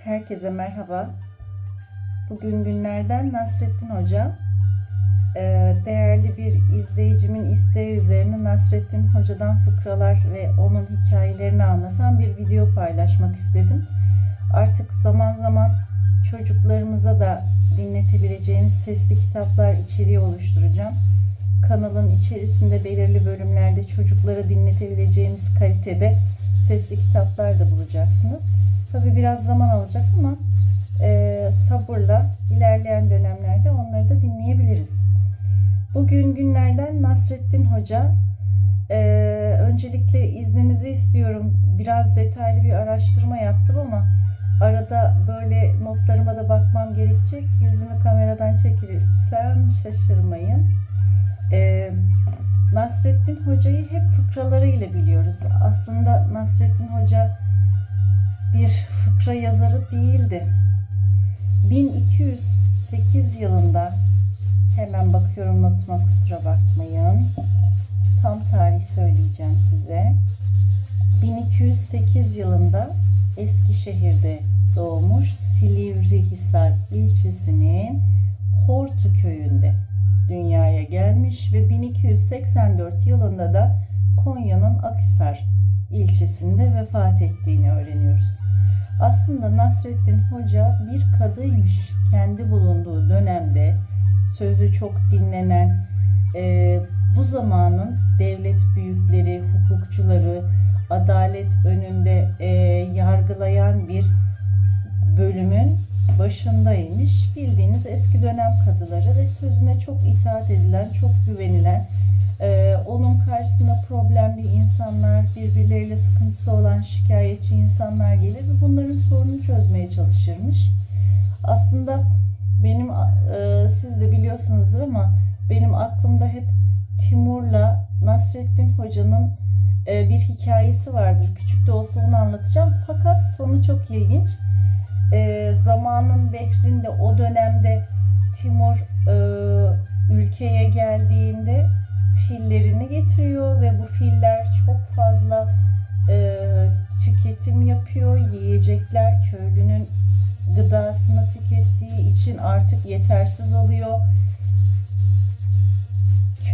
Herkese merhaba. Bugün günlerden Nasrettin Hoca. Değerli bir izleyicimin isteği üzerine Nasrettin Hoca'dan fıkralar ve onun hikayelerini anlatan bir video paylaşmak istedim. Artık zaman zaman çocuklarımıza da dinletebileceğimiz sesli kitaplar içeriği oluşturacağım. Kanalın içerisinde belirli bölümlerde çocuklara dinletebileceğimiz kalitede sesli kitaplar da bulacaksınız. Tabii biraz zaman alacak ama sabırla ilerleyen dönemlerde onları da dinleyebiliriz. Bugün günlerden Nasrettin Hoca. Öncelikle izninizi istiyorum. Biraz detaylı bir araştırma yaptım ama arada böyle notlarıma da bakmam gerekecek. Yüzümü kameradan çekilirsem şaşırmayın. Nasrettin Hoca'yı hep fıkralarıyla biliyoruz. Aslında Nasrettin Hoca bir fıkra yazarı değildi. 1208 yılında, hemen bakıyorum notuma, kusura bakmayın, tam tarih söyleyeceğim size. 1208 yılında Eskişehir'de doğmuş, Silivrihisar ilçesinin Hortu köyünde dünyaya gelmiş ve 1284 yılında da Konya'nın Akhisar ilçesinde vefat ettiğini öğreniyoruz. Aslında Nasrettin Hoca bir kadıymış. Kendi bulunduğu dönemde sözü çok dinlenen, bu zamanın devlet büyükleri, hukukçuları, adalet önünde yargılayan bir bölümün başındaymış. Bildiğiniz eski dönem kadıları ve sözüne çok itaat edilen, çok güvenilen, onun karşısına problemli insanlar, birbirleriyle sıkıntısı olan şikayetçi insanlar gelir ve bunların sorununu çözmeye çalışırmış. Aslında benim, siz de biliyorsunuzdur ama benim aklımda hep Timur'la Nasrettin Hoca'nın bir hikayesi vardır. Küçük de olsa onu anlatacağım. Fakat sonu çok ilginç. Zamanın Behrinde, o dönemde Timur ülkeye geldiğinde fillerini getiriyor ve bu filler çok fazla tüketim yapıyor. Yiyecekler köylünün gıdasını tükettiği için artık yetersiz oluyor.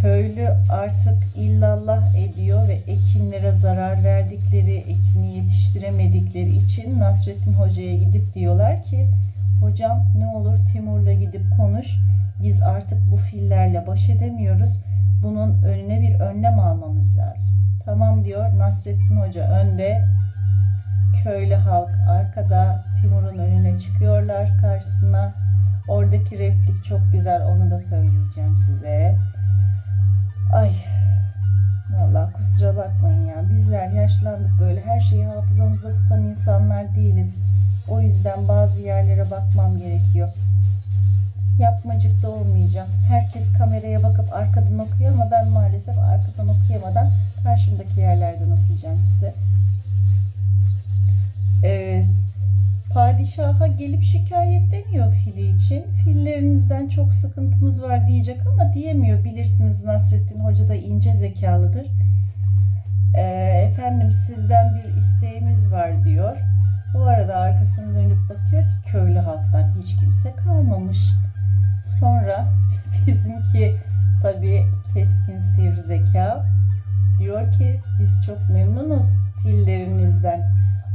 Köylü artık illallah ediyor ve ekinlere zarar verdikleri, ekini yetiştiremedikleri için Nasrettin Hoca'ya gidip diyorlar ki, hocam ne olur Timur'la gidip konuş, biz artık bu fillerle baş edemiyoruz, bunun önüne bir önlem almamız lazım. Tamam diyor. Nasrettin Hoca önde, köylü halk arkada, Timur'un önüne çıkıyorlar, karşısına. Oradaki replik çok güzel, onu da söyleyeceğim size. Ay, vallahi kusura bakmayın ya, bizler yaşlandık, böyle her şeyi hafızamızda tutan insanlar değiliz. O yüzden bazı yerlere bakmam gerekiyor. Yapmacık da olmayacağım. Herkes kameraya bakıp arkadan okuyor ama ben maalesef arkadan okuyamadan karşımdaki yerlerden okuyacağım size. Padişaha gelip şikayetleniyor fili için. Fillerinizden çok sıkıntımız var diyecek ama diyemiyor. Bilirsiniz Nasrettin Hoca da ince zekalıdır. Efendim sizden bir isteğimiz var diyor. Bu arada arkasını dönüp bakıyor ki köylü halktan hiç kimse kalmamış. Sonra bizimki tabii keskin sivri zeka diyor ki biz çok memnunuz fillerinizden.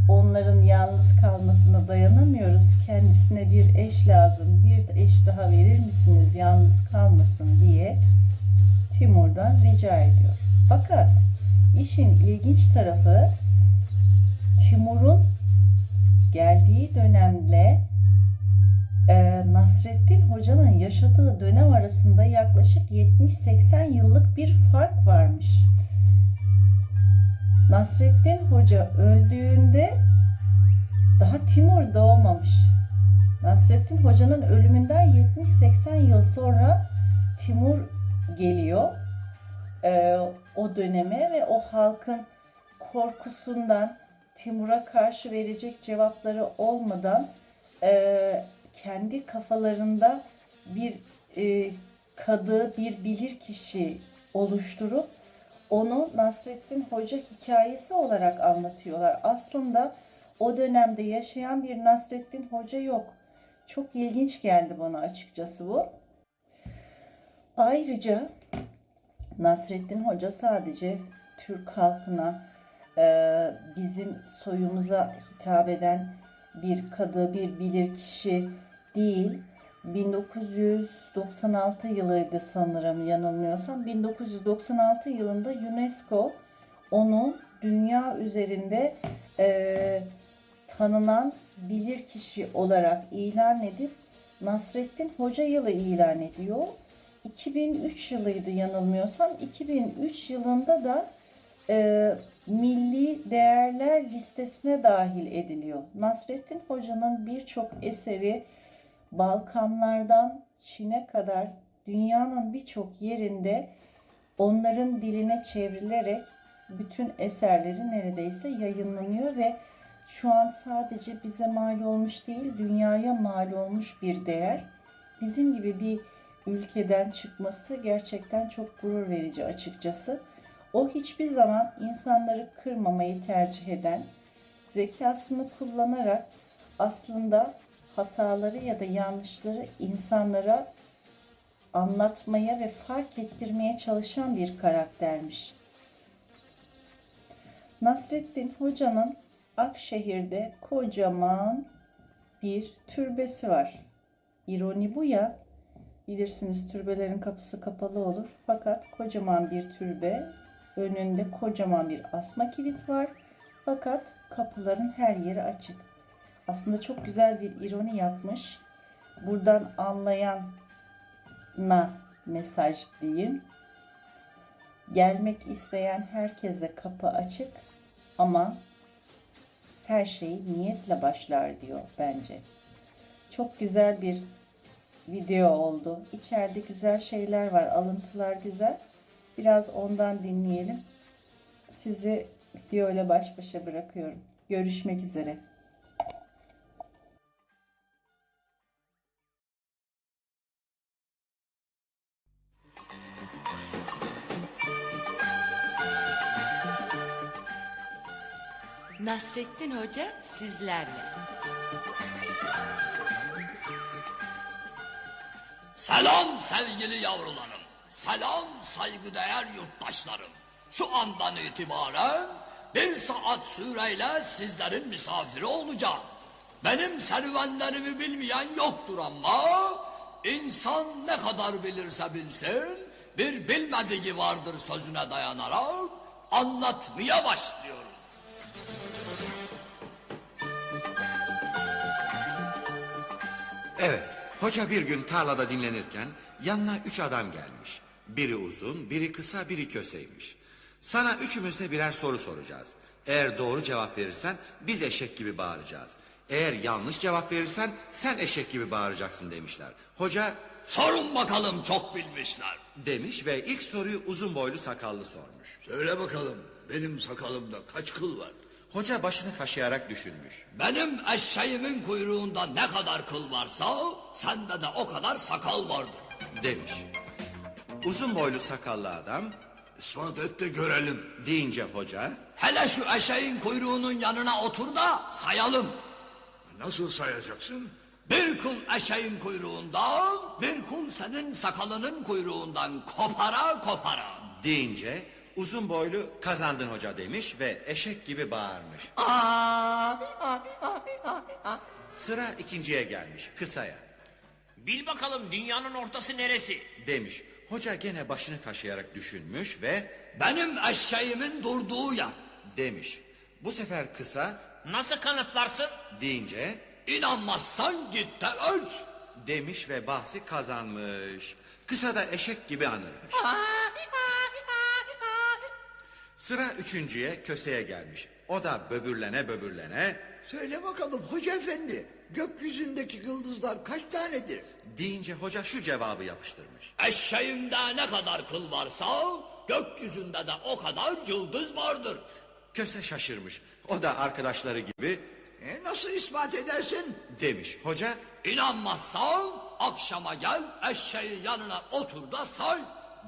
Onların yalnız kalmasına dayanamıyoruz. Kendisine bir eş lazım. Bir eş daha verir misiniz yalnız kalmasın diye Timur'dan rica ediyor. Fakat işin ilginç tarafı, Timur'un geldiği dönemle Nasrettin Hoca'nın yaşadığı dönem arasında yaklaşık 70-80 yıllık bir fark varmış. Nasrettin Hoca öldüğünde daha Timur doğmamış. Nasrettin Hoca'nın ölümünden 70-80 yıl sonra Timur geliyor. O döneme ve o halkın korkusundan, Timur'a karşı verecek cevapları olmadan kendi kafalarında bir kadı, bir bilirkişi oluşturup onu Nasrettin Hoca hikayesi olarak anlatıyorlar. Aslında o dönemde yaşayan bir Nasreddin Hoca yok. Çok ilginç geldi bana açıkçası bu. Ayrıca Nasreddin Hoca sadece Türk halkına, bizim soyumuza hitap eden bir kadı, bir bilirkişi değil. 1996 yılıydı sanırım, yanılmıyorsam. 1996 yılında UNESCO onu dünya üzerinde tanınan bilirkişi olarak ilan edip Nasreddin Hoca yılı ilan ediyor. 2003 yılıydı yanılmıyorsam. 2003 yılında da milli değerler listesine dahil ediliyor. Nasreddin Hoca'nın birçok eseri Balkanlardan Çin'e kadar dünyanın birçok yerinde onların diline çevrilerek bütün eserleri neredeyse yayınlanıyor ve şu an sadece bize mal olmuş değil, dünyaya mal olmuş bir değer. Bizim gibi bir ülkeden çıkması gerçekten çok gurur verici açıkçası. O hiçbir zaman insanları kırmamayı tercih eden, zekasını kullanarak aslında hataları ya da yanlışları insanlara anlatmaya ve fark ettirmeye çalışan bir karaktermiş. Nasreddin Hoca'nın Akşehir'de kocaman bir türbesi var. İroni bu ya. Bilirsiniz türbelerin kapısı kapalı olur. Fakat kocaman bir türbe, önünde kocaman bir asma kilit var. Fakat kapıların her yeri açık. Aslında çok güzel bir ironi yapmış. Buradan anlayana mesaj diyeyim. Gelmek isteyen herkese kapı açık ama her şey niyetle başlar diyor bence. Çok güzel bir video oldu. İçeride güzel şeyler var, alıntılar güzel. Biraz ondan dinleyelim. Sizi video ile baş başa bırakıyorum. Görüşmek üzere. Nasreddin Hoca sizlerle. Selam sevgili yavrularım, selam saygıdeğer yurttaşlarım. Şu andan itibaren 1 saat süreyle sizlerin misafiri olacağım. Benim serüvenlerimi bilmeyen yoktur ama insan ne kadar bilirse bilsin bir bilmediği vardır sözüne dayanarak anlatmaya başlıyorum. Evet, hoca bir gün tarlada dinlenirken yanına 3 adam gelmiş. Biri uzun, biri kısa, biri köseymiş. Sana üçümüz de birer soru soracağız. Eğer doğru cevap verirsen biz eşek gibi bağıracağız. Eğer yanlış cevap verirsen sen eşek gibi bağıracaksın demişler. Hoca Sorun bakalım çok bilmişler. demiş ve ilk soruyu uzun boylu sakallı sormuş. Söyle bakalım, benim sakalımda kaç kıl var? Hoca başını kaşıyarak düşünmüş. Benim eşeğimin kuyruğunda ne kadar kıl varsa sende de o kadar sakal vardır. Demiş. Uzun boylu sakallı adam İspat et de görelim. deyince hoca Hele şu eşeğin kuyruğunun yanına otur da sayalım. Nasıl sayacaksın? Bir kul eşeğin kuyruğundan, bir kul senin sakalının kuyruğundan kopara kopara. deyince uzun boylu kazandın hoca demiş ve eşek gibi bağırmış. Sıra ikinciye gelmiş, kısaya. Bil bakalım dünyanın ortası neresi? Demiş. Hoca gene başını kaşıyarak düşünmüş ve Benim eşeğimin durduğu yer. demiş. Bu sefer kısa Nasıl kanıtlarsın? deyince İnanmazsan git de ölç. demiş ve bahsi kazanmış. Kısa da eşek gibi anırmış. Sıra üçüncüye, köseye gelmiş. O da böbürlene böbürlene Söyle bakalım hoca efendi, gökyüzündeki yıldızlar kaç tanedir? deyince hoca şu cevabı yapıştırmış. Eşeğimde ne kadar kıl varsa gökyüzünde de o kadar yıldız vardır. Köse şaşırmış. O da arkadaşları gibi Nasıl ispat edersin? demiş. Hoca İnanmazsan akşama gel eşeği yanına otur da say.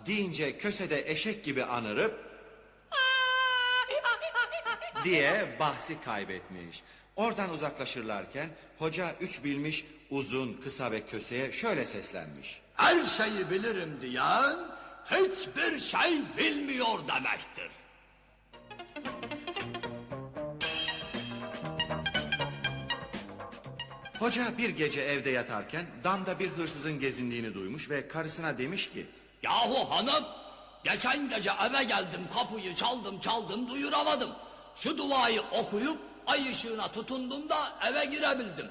deyince köse de eşek gibi anırıp diye bahsi kaybetmiş. Oradan uzaklaşırlarken hoca üç bilmiş uzun, kısa ve köseye şöyle seslenmiş. Her şeyi bilirim diyen hiçbir şey bilmiyor demektir. Hoca bir gece evde yatarken damda bir hırsızın gezindiğini duymuş ve karısına demiş ki... Yahu hanım, geçen gece eve geldim, kapıyı çaldım duyuramadım. Şu duayı okuyup ay ışığına tutundum da eve girebildim.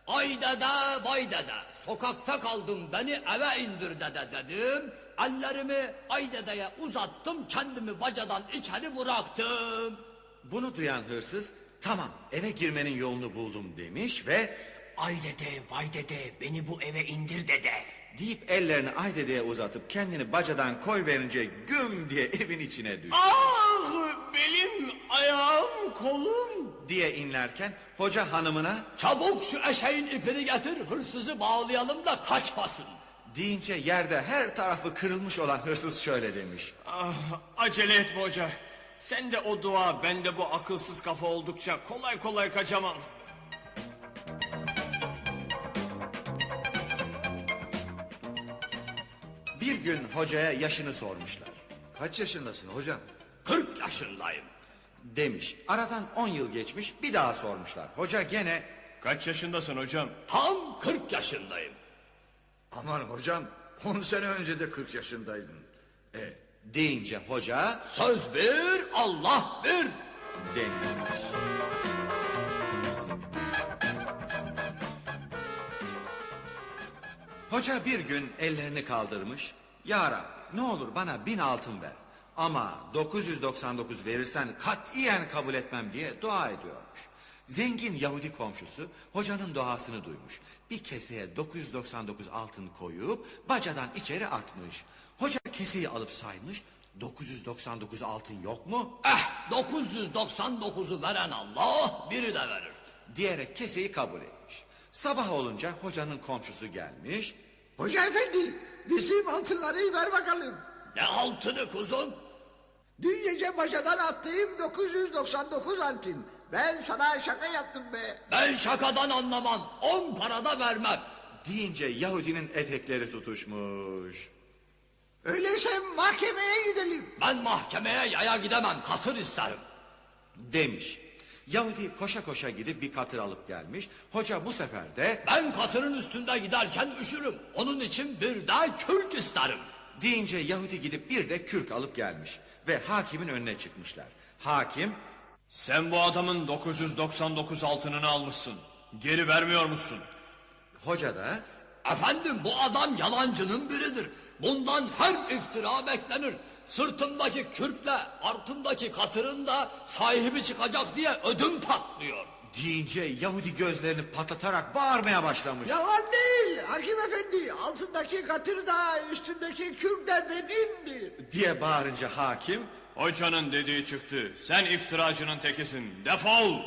Ay dede vay dede, sokakta kaldım beni eve indir dede dedim. Ellerimi ay dedeye uzattım, kendimi bacadan içeri bıraktım. Bunu duyan hırsız tamam eve girmenin yolunu buldum demiş ve... Ay dede, vay dede, beni bu eve indir dede. Deyip ellerini Aydede'ye uzatıp kendini bacadan koyverince güm diye evin içine düştü. Ah, belim, ayağım, kolum. Diye inlerken hoca hanımına Çabuk şu eşeğin ipini getir, hırsızı bağlayalım da kaçmasın. deyince yerde her tarafı kırılmış olan hırsız şöyle demiş. Ah, acele etme hoca. Sen de o dua, ben de bu akılsız kafa oldukça kolay kolay kaçamam. Bir gün hocaya yaşını sormuşlar. Kaç yaşındasın hocam? 40 yaşındayım. Demiş. Aradan 10 yıl geçmiş bir daha sormuşlar. Hoca gene Kaç yaşındasın hocam? Tam 40 yaşındayım. Aman hocam 10 sene önce de 40 yaşındaydın. deyince hoca Söz bir, Allah bir. demiş. Hoca bir gün ellerini kaldırmış. Ya Rabbi ne olur bana 1000 altın ver. Ama 999 verirsen katiyen kabul etmem diye dua ediyormuş. Zengin Yahudi komşusu hocanın duasını duymuş. Bir keseye 999 altın koyup bacadan içeri atmış. Hoca keseyi alıp saymış. 999 altın yok mu? 999'u veren Allah biri de verir. Diyerek keseyi kabul etmiş. Sabah olunca hocanın komşusu gelmiş. Hoca efendi bizim altınları ver bakalım. Ne altını kuzum? Dün gece bacadan attığım 999 altın. Ben sana şaka yaptım be. Ben şakadan anlamam. 10 para da vermem. Deyince Yahudinin etekleri tutuşmuş. Öyleyse mahkemeye gidelim. Ben mahkemeye yaya gidemem. Katır isterim. Demiş. Yahudi koşa koşa gidip bir katır alıp gelmiş. Hoca bu sefer de Ben katırın üstünde giderken üşürüm. Onun için bir de kürk isterim. deyince Yahudi gidip bir de kürk alıp gelmiş. Ve hakimin önüne çıkmışlar. Hakim Sen bu adamın 999 altınını almışsın. Geri vermiyor musun? hoca da Efendim bu adam yalancının biridir. Bundan her iftira beklenir. Sırtımdaki kürkle altımdaki katırın da sahibi çıkacak diye ödüm patlıyor. deyince Yahudi gözlerini patlatarak bağırmaya başlamış. Yalan değil hakim efendi. Altındaki katır da üstündeki kürk de benimdir. Diye bağırınca hakim Hocanın dediği çıktı. Sen iftiracının tekisin. Defol!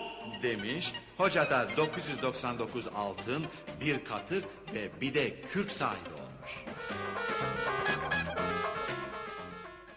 demiş. Hoca da 999 altın, bir katır ve bir de kürk sahibi olmuş.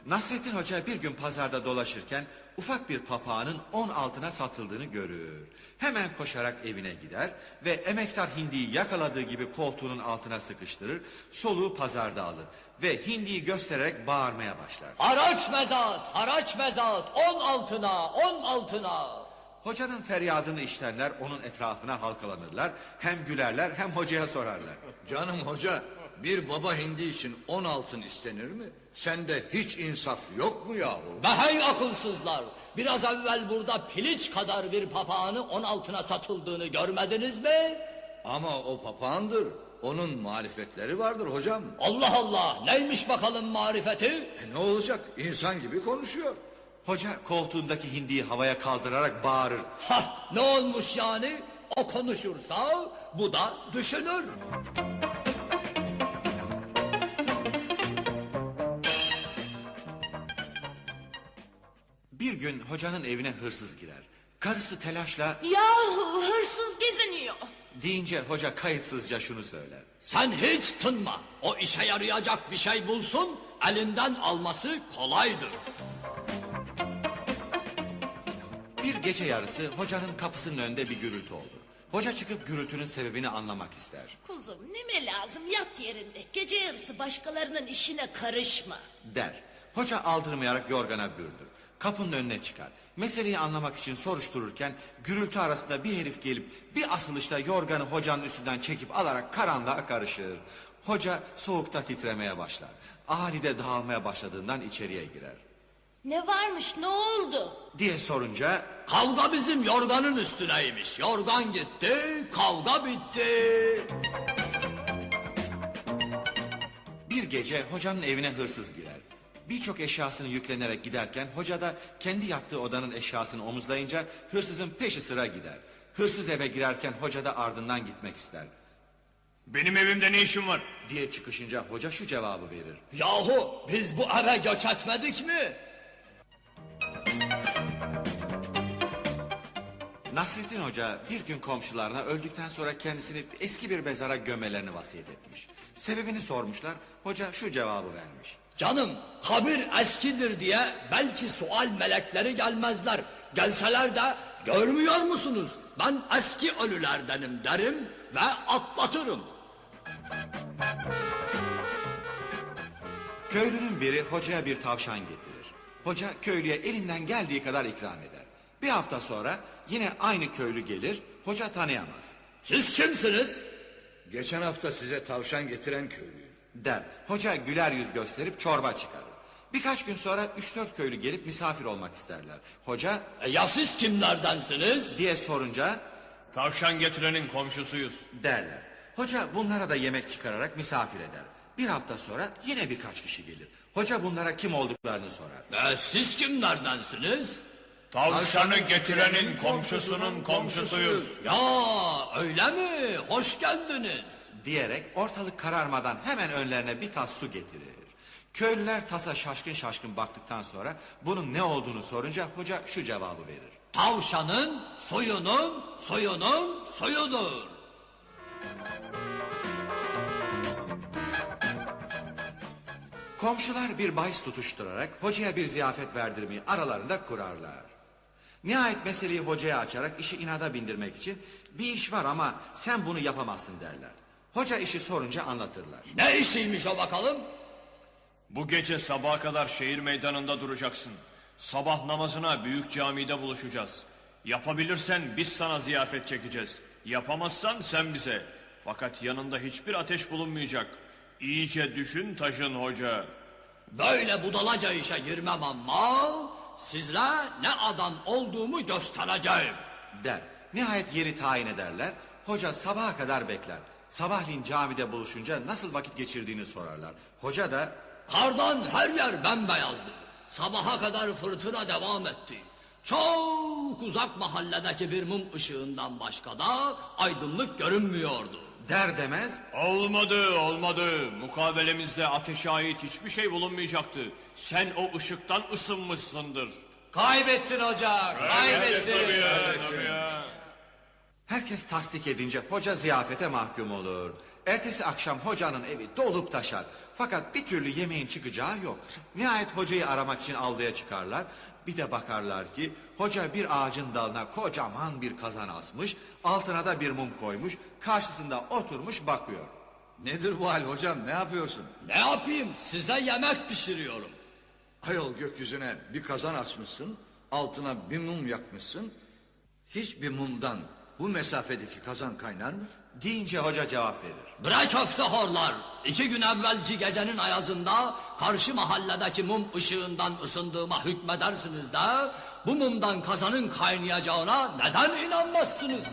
Nasrettin Hoca bir gün pazarda dolaşırken ufak bir papağanın 10 altına satıldığını görür. Hemen koşarak evine gider ve emektar hindiyi yakaladığı gibi koltuğunun altına sıkıştırır, soluğu pazarda alır ve hindiyi göstererek bağırmaya başlar. Haraç mezat, haraç mezat, 10 altına, 10 altına. Hocanın feryadını işitenler onun etrafına halkalanırlar, hem gülerler hem hocaya sorarlar. Canım hoca bir baba hindi için 10 altın istenir mi? Sende hiç insaf yok mu yahu? Be hey akılsızlar. Biraz evvel burada piliç kadar bir papağanı 10 altına satıldığını görmediniz mi? Ama o papağandır. Onun marifetleri vardır hocam. Allah Allah, neymiş bakalım marifeti? Ne olacak? İnsan gibi konuşuyor. Hoca koltuğundaki hindiyi havaya kaldırarak bağırır. Hah, ne olmuş yani? O konuşursa bu da düşünür. Bir gün hocanın evine hırsız girer. Karısı telaşla Yahu hırsız geziniyor. deyince hoca kayıtsızca şunu söyler. Sen hiç tınma. O işe yarayacak bir şey bulsun, elinden alması kolaydır. Bir gece yarısı hocanın kapısının önünde bir gürültü oldu. Hoca çıkıp gürültünün sebebini anlamak ister. Kuzum neme lazım yat yerinde. Gece yarısı başkalarının işine karışma. Der. Hoca aldırmayarak yorgana bürünür. Kapının önüne çıkar. Meseleyi anlamak için soruştururken gürültü arasında bir herif gelip bir asılışta yorganı hocanın üstünden çekip alarak karanlığa karışır. Hoca soğukta titremeye başlar. Ahali dağılmaya başladığından içeriye girer. Ne varmış ne oldu? Diye sorunca Kavga bizim yorganın üstüneymiş. Yorgan gitti, kavga bitti. bir gece hocanın evine hırsız girer. Birçok eşyasını yüklenerek giderken hoca da kendi yattığı odanın eşyasını omuzlayınca hırsızın peşi sıra gider. Hırsız eve girerken hoca da ardından gitmek ister. Benim evimde ne işin var? Diye çıkışınca hoca şu cevabı verir. Yahu biz bu eve göç etmedik mi? Nasrettin Hoca bir gün komşularına öldükten sonra kendisini eski bir mezara gömmelerini vasiyet etmiş. Sebebini sormuşlar, hoca şu cevabı vermiş. Canım kabir eskidir diye belki sual melekleri gelmezler. Gelseler de görmüyor musunuz? Ben eski ölülerdenim derim ve atlatırım. Köylünün biri hocaya bir tavşan getirir. Hoca köylüye elinden geldiği kadar ikram eder. Bir hafta sonra yine aynı köylü gelir, hoca tanıyamaz. Siz kimsiniz? Geçen hafta size tavşan getiren köylüyüm. Der. Hoca güler yüz gösterip çorba çıkarır. Birkaç gün sonra 3-4 köylü gelip misafir olmak isterler. Hoca Ya siz kimlerdensiniz? diye sorunca Tavşan getirenin komşusuyuz. derler. Hoca bunlara da yemek çıkararak misafir eder. Bir hafta sonra yine birkaç kişi gelir. Hoca bunlara kim olduklarını sorar. Siz kimlerdensiniz? Tavşanı getirenin komşusunun komşusuyuz. Ya öyle mi? Hoş geldiniz. Diyerek ortalık kararmadan hemen önlerine bir tas su getirir. Köylüler tasa şaşkın şaşkın baktıktan sonra bunun ne olduğunu sorunca hoca şu cevabı verir. Tavşanın suyunun suyudur. Komşular bir bahis tutuşturarak hocaya bir ziyafet verdirmeyi aralarında kurarlar. Nihayet meseleyi hocaya açarak işi inada bindirmek için bir iş var ama sen bunu yapamazsın derler. Hoca işi sorunca anlatırlar. Ne işiymiş o bakalım? Bu gece sabaha kadar şehir meydanında duracaksın. Sabah namazına büyük camide buluşacağız. Yapabilirsen biz sana ziyafet çekeceğiz. Yapamazsan sen bize. Fakat yanında hiçbir ateş bulunmayacak. İyice düşün taşın hoca. Böyle budalaca işe girmem ama sizle ne adam olduğumu göstereceğim. Der. Nihayet yeri tayin ederler. Hoca sabaha kadar bekler. Sabahleyin camide buluşunca nasıl vakit geçirdiğini sorarlar. Hoca da Kardan her yer bembeyazdı. Sabaha kadar fırtına devam etti. Çok uzak mahalledeki bir mum ışığından başka da aydınlık görünmüyordu. der demez Olmadı. Mukavelemizde ateşe ait hiçbir şey bulunmayacaktı. Sen o ışıktan ısınmışsındır. Kaybettin hoca, kaybettin. Tabii ya. herkes tasdik edince hoca ziyafete mahkum olur. Ertesi akşam hocanın evi dolup taşar. Fakat bir türlü yemeğin çıkacağı yok. Nihayet hocayı aramak için avluya çıkarlar. Bir de bakarlar ki hoca bir ağacın dalına kocaman bir kazan asmış. Altına da bir mum koymuş. Karşısında oturmuş bakıyor. Nedir bu hal hocam, ne yapıyorsun? Ne yapayım, size yemek pişiriyorum. Ayol, gökyüzüne bir kazan açmışsın, altına bir mum yakmışsın. Hiçbir mumdan bu mesafedeki kazan kaynar mı? Deyince hoca cevap verir. Bre köfte horlar. 2 gün evvelki gecenin ayazında karşı mahalledeki mum ışığından ısındığıma hükmedersiniz de bu mumdan kazanın kaynayacağına neden inanmazsınız?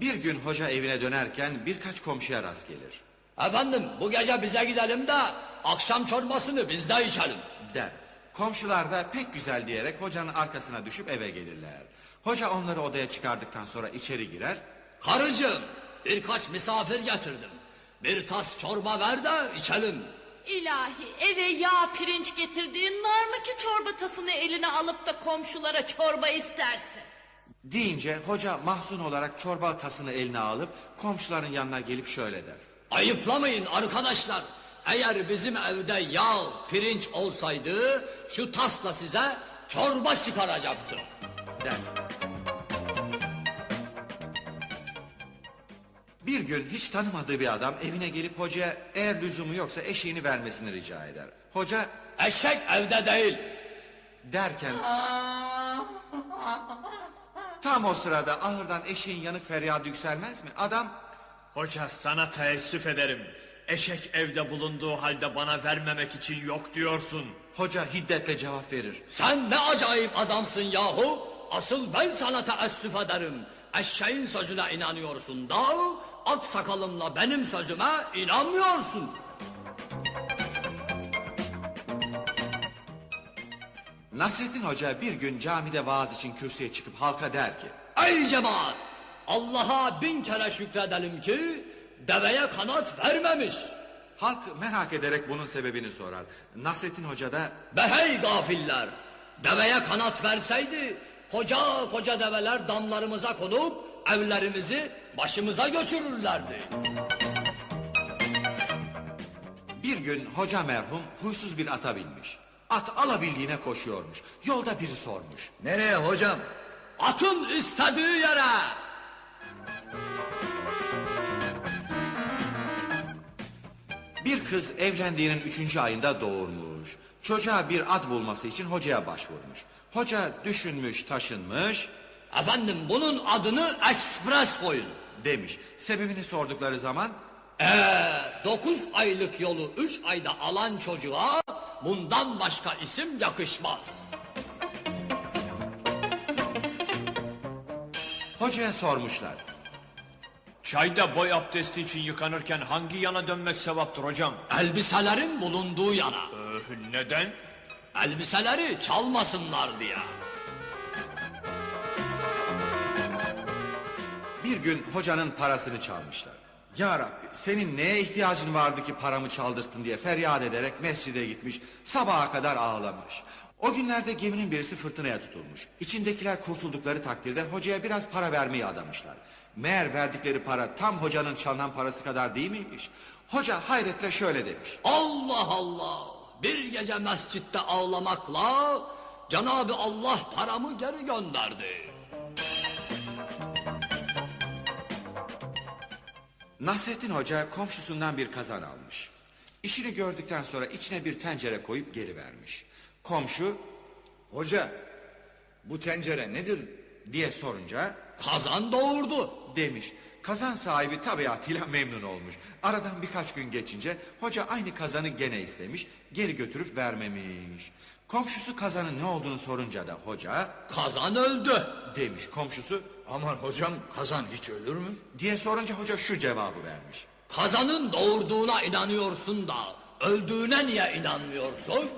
Bir gün hoca evine dönerken birkaç komşuya rast gelir. Efendim bu gece bize gidelim de akşam çorbasını biz de içelim. Der. Komşular da pek güzel diyerek hocanın arkasına düşüp eve gelirler. Hoca onları odaya çıkardıktan sonra içeri girer. Karıcığım birkaç misafir getirdim. Bir tas çorba ver de içelim. İlahi eve yağ pirinç getirdiğin var mı ki çorba tasını eline alıp da komşulara çorba istersin? Deyince hoca mahzun olarak çorba tasını eline alıp komşuların yanına gelip şöyle der. Ayıplamayın arkadaşlar. Eğer bizim evde yağ, pirinç olsaydı şu tasla size çorba çıkaracaktım. Der. Bir gün hiç tanımadığı bir adam evine gelip hocaya eğer lüzumu yoksa eşeğini vermesini rica eder. Hoca Eşek evde değil. derken tam o sırada ahırdan eşeğin yanık feryadı yükselmez mi? Adam Hoca sana teessüf ederim. Eşek evde bulunduğu halde bana vermemek için yok diyorsun. hoca hiddetle cevap verir. Sen ne acayip adamsın yahu. Asıl ben sana teessüf ederim. Eşeğin sözüne inanıyorsun da ak sakalımla benim sözüme inanmıyorsun. Nasrettin Hoca bir gün camide vaaz için kürsüye çıkıp halka der ki Ey cemaat! Allah'a 1000 kere şükredelim ki deveye kanat vermemiş. halk merak ederek bunun sebebini sorar. Nasrettin Hoca da Be hey gafiller! Deveye kanat verseydi koca koca develer damlarımıza konup evlerimizi başımıza götürürlerdi. bir gün hoca merhum huysuz bir ata binmiş. At alabildiğine koşuyormuş. Yolda biri sormuş. Nereye hocam? Atın istediği yere. Bir kız evlendiğinin 3. ayında doğurmuş. Çocuğa bir ad bulması için hocaya başvurmuş. Hoca düşünmüş, taşınmış Efendim bunun adını ekspres koyun. demiş. Sebebini sordukları zaman 9 aylık yolu 3 ayda alan çocuğa bundan başka isim yakışmaz. hocaya sormuşlar. Çayda boy abdesti için yıkanırken hangi yana dönmek sevaptır hocam? Elbiselerin bulunduğu yana. Neden? Elbiseleri çalmasınlar diye. Bir gün hocanın parasını çalmışlar. Ya Rabbi senin neye ihtiyacın vardı ki paramı çaldırttın diye feryat ederek mescide gitmiş. Sabaha kadar ağlamış. O günlerde geminin birisi fırtınaya tutulmuş. İçindekiler kurtuldukları takdirde hocaya biraz para vermeyi adamışlar. Meğer verdikleri para tam hocanın çalınan parası kadar değil miymiş? Hoca hayretle şöyle demiş. Allah Allah! Bir gece mescitte ağlamakla Cenab-ı Allah paramı geri gönderdi. Nasrettin Hoca komşusundan bir kazan almış. İşini gördükten sonra içine bir tencere koyup geri vermiş. Komşu Hoca bu tencere nedir? diye sorunca Kazan doğurdu. demiş. Kazan sahibi tabiatıyla memnun olmuş. Aradan birkaç gün geçince hoca aynı kazanı gene istemiş, geri götürüp vermemiş. Komşusu kazanın ne olduğunu sorunca da hoca Kazan öldü. demiş. Komşusu Aman hocam kazan hiç ölür mü? diye sorunca hoca şu cevabı vermiş. Kazanın doğurduğuna inanıyorsun da öldüğüne niye inanmıyorsun?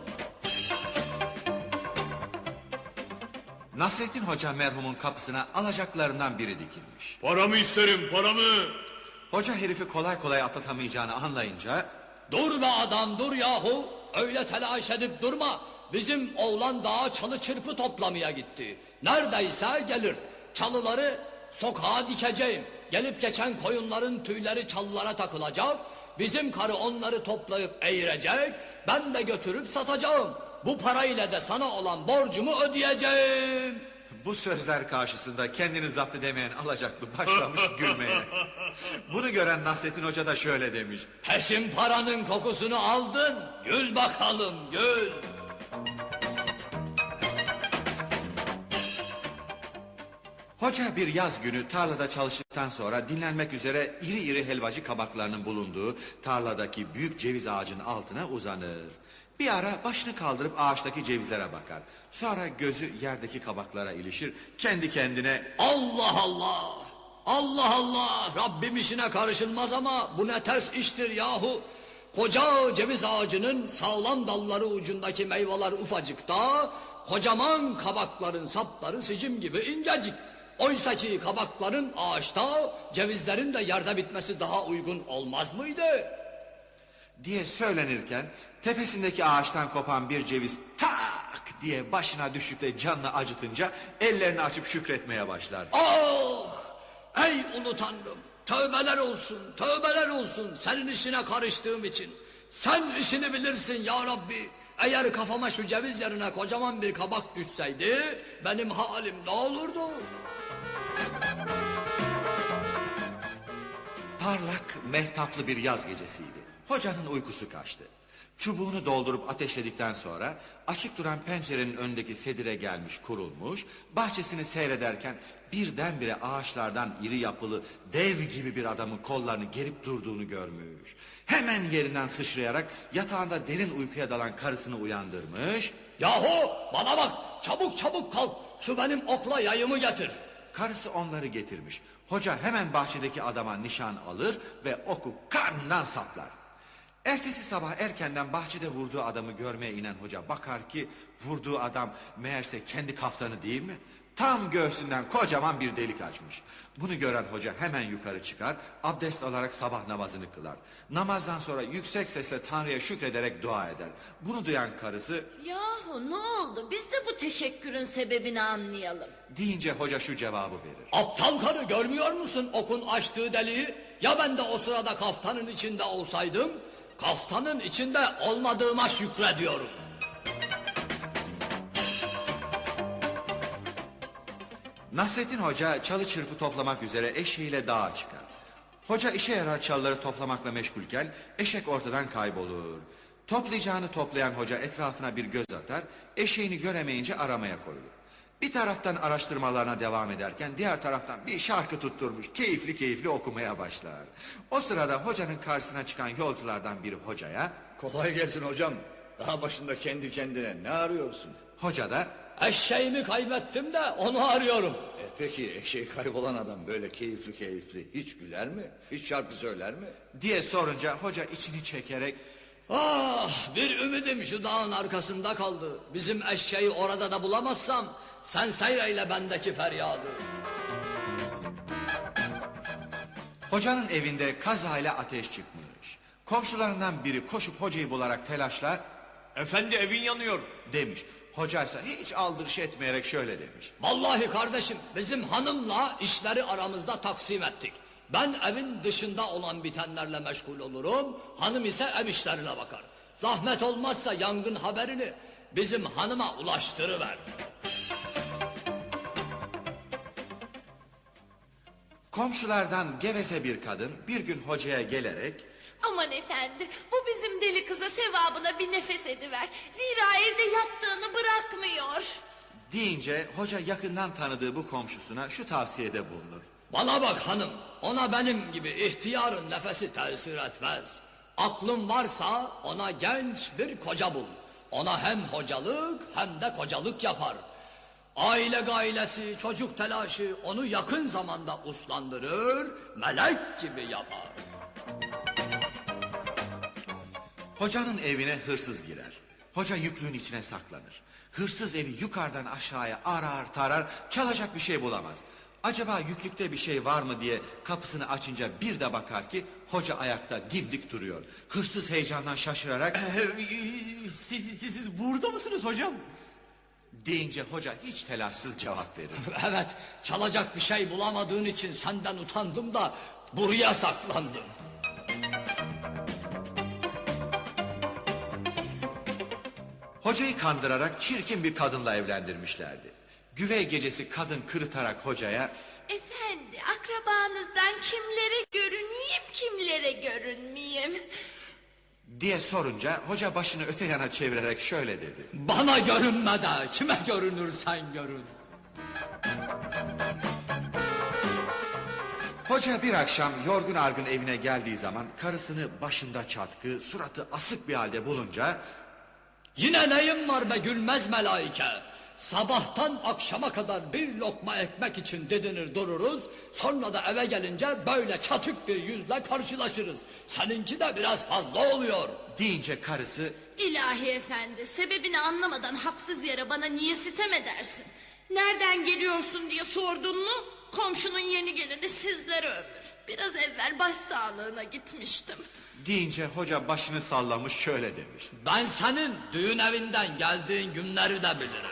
Nasrettin Hoca merhumun kapısına alacaklarından biri dikilmiş. Paramı isterim, paramı. Hoca herifi kolay kolay atlatamayacağını anlayınca Dur be adam dur yahu. Öyle telaş edip durma. Bizim oğlan dağa çalı çırpı toplamaya gitti. Neredeyse gelir. Çalıları sokağa dikeceğim. Gelip geçen koyunların tüyleri çalılara takılacak. Bizim karı onları toplayıp eğirecek. Ben de götürüp satacağım. Bu parayla da sana olan borcumu ödeyeceğim. bu sözler karşısında kendini zapt edemeyen alacaklı başlamış gülmeye. Bunu gören Nasrettin Hoca da şöyle demiş. Peşin paranın kokusunu aldın. Gül bakalım gül. Hoca bir yaz günü tarlada çalıştıktan sonra dinlenmek üzere iri iri helvacı kabaklarının bulunduğu tarladaki büyük ceviz ağacının altına uzanır. Bir ara başını kaldırıp ağaçtaki cevizlere bakar. Sonra gözü yerdeki kabaklara ilişir. Kendi kendine Allah Allah. Allah Allah. Rabbim işine karışılmaz ama bu ne ters iştir yahu. Koca ceviz ağacının sağlam dalları ucundaki meyveler ufacıkta, kocaman kabakların sapları sicim gibi incecik. Oysaki kabakların ağaçta, cevizlerin de yerde bitmesi daha uygun olmaz mıydı? diye söylenirken tepesindeki ağaçtan kopan bir ceviz tak diye başına düşüp de canını acıtınca ellerini açıp şükretmeye başlar. Ah! Ey ulu tanrım! Tövbeler olsun, tövbeler olsun senin işine karıştığım için. Sen işini bilirsin ya Rabbi. Eğer kafama şu ceviz yerine kocaman bir kabak düşseydi benim halim ne olurdu? Parlak, mehtaplı bir yaz gecesiydi. Hocanın uykusu kaçtı. Çubuğunu doldurup ateşledikten sonra açık duran pencerenin önündeki sedire gelmiş kurulmuş, bahçesini seyrederken birdenbire ağaçlardan iri yapılı dev gibi bir adamın kollarını gerip durduğunu görmüş. Hemen yerinden sıçrayarak yatağında derin uykuya dalan karısını uyandırmış. Yahu bana bak, çabuk çabuk kalk, şu benim okla yayımı getir. Karısı onları getirmiş. Hoca hemen bahçedeki adama nişan alır ve oku karnından saplar. Ertesi sabah erkenden bahçede vurduğu adamı görmeye inen hoca bakar ki vurduğu adam meğerse kendi kaftanı değil mi? Tam göğsünden kocaman bir delik açmış. Bunu gören hoca hemen yukarı çıkar, abdest alarak sabah namazını kılar. Namazdan sonra yüksek sesle Tanrı'ya şükrederek dua eder. Bunu duyan karısı Yahu ne oldu? Biz de bu teşekkürün sebebini anlayalım. deyince hoca şu cevabı verir. Aptal karı, görmüyor musun okun açtığı deliği? Ya ben de o sırada kaftanın içinde olsaydım? Kaftanın içinde olmadığıma şükrediyorum. Nasrettin Hoca çalı çırpı toplamak üzere eşeğiyle dağa çıkar. Hoca işe yarar çalıları toplamakla meşgulken eşek ortadan kaybolur. Toplayacağını toplayan hoca etrafına bir göz atar, eşeğini göremeyince aramaya koyulur. Bir taraftan araştırmalarına devam ederken diğer taraftan bir şarkı tutturmuş, keyifli keyifli okumaya başlar. O sırada hocanın karşısına çıkan yolculardan biri hocaya, Kolay gelsin hocam. Daha başında kendi kendine ne arıyorsun? hoca da Eşeğimi kaybettim de onu arıyorum. Peki eşeği kaybolan adam böyle keyifli keyifli hiç güler mi? Hiç şarkı söyler mi? diye sorunca hoca içini çekerek Ah, bir ümidim şu dağın arkasında kaldı. Bizim eşeği orada da bulamazsam sen seyreyle bendeki feryadı. hocanın evinde kazayla ateş çıkmış. Komşularından biri koşup hocayı bularak telaşla Efendi evin yanıyor. demiş. Hoca ise hiç aldırış etmeyerek şöyle demiş. Vallahi kardeşim, bizim hanımla işleri aramızda taksim ettik. Ben evin dışında olan bitenlerle meşgul olurum. Hanım ise ev işlerine bakar. Zahmet olmazsa yangın haberini bizim hanıma ulaştırıver. Komşulardan geveze bir kadın bir gün hocaya gelerek Aman efendi, bu bizim deli kıza sevabına bir nefes ediver. Zira evde yattığını bırakmıyor. deyince hoca yakından tanıdığı bu komşusuna şu tavsiyede bulunur. Bana bak hanım, ona benim gibi ihtiyarın nefesi tesir etmez. Aklın varsa ona genç bir koca bul. Ona hem hocalık hem de kocalık yapar. Aile gailesi, çocuk telaşı onu yakın zamanda uslandırır, melek gibi yapar. Hocanın evine hırsız girer. Hoca yüklüğün içine saklanır. Hırsız evi yukarıdan aşağıya arar tarar, çalacak bir şey bulamaz. Acaba yüklükte bir şey var mı diye kapısını açınca bir de bakar ki hoca ayakta dimdik duruyor. Hırsız heyecandan şaşırarak Siz burada mısınız hocam? deyince hoca hiç telaşsız cevap verir. Evet, çalacak bir şey bulamadığın için senden utandım da buraya saklandım. Hocayı kandırarak çirkin bir kadınla evlendirmişlerdi. Güvey gecesi kadın kırıtarak hocaya Efendi, akrabanızdan kimlere görüneyim, kimlere görünmeyeyim? diye sorunca hoca başını öte yana çevirerek şöyle dedi. Bana görünme de kime görünürsen görün. Hoca bir akşam yorgun argın evine geldiği zaman karısını başında çatkı, suratı asık bir halde bulunca Yine neyim var be gülmez melaike? Sabahtan akşama kadar bir lokma ekmek için didinir dururuz. Sonra da eve gelince böyle çatık bir yüzle karşılaşırız. Seninki de biraz fazla oluyor. deyince karısı İlahi efendi, sebebini anlamadan haksız yere bana niye sitem edersin? Nereden geliyorsun diye sordun mu? Komşunun yeni gelini sizlere ömür. Biraz evvel başsağlığına gitmiştim. deyince hoca başını sallamış şöyle demiş. Ben senin düğün evinden geldiğin günleri de bilirim.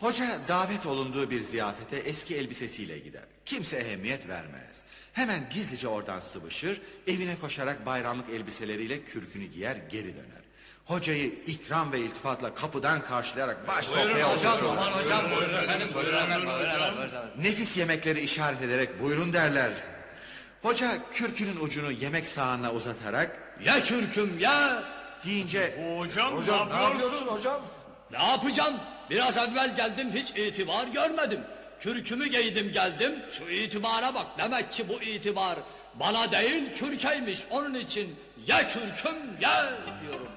Hoca davet olunduğu bir ziyafete eski elbisesiyle gider. Kimse ehemmiyet vermez. Hemen gizlice oradan sıvışır, evine koşarak bayramlık elbiseleriyle kürkünü giyer, geri döner. Hocayı ikram ve iltifatla kapıdan karşılayarak baş sofraya oturturlar. Hocam buyurun efendim. Nefis yemekleri işaret ederek buyurun derler. Hoca kürkünün ucunu yemek sahanına uzatarak Ye kürküm ye. deyince Hocam, Ne yapıyorsun hocam? Ne yapacağım? Biraz evvel geldim hiç itibar görmedim. Kürkümü giydim geldim. Şu itibara bak. Demek ki bu itibar bana değil kürkeymiş. Onun için ye kürküm ye diyorum.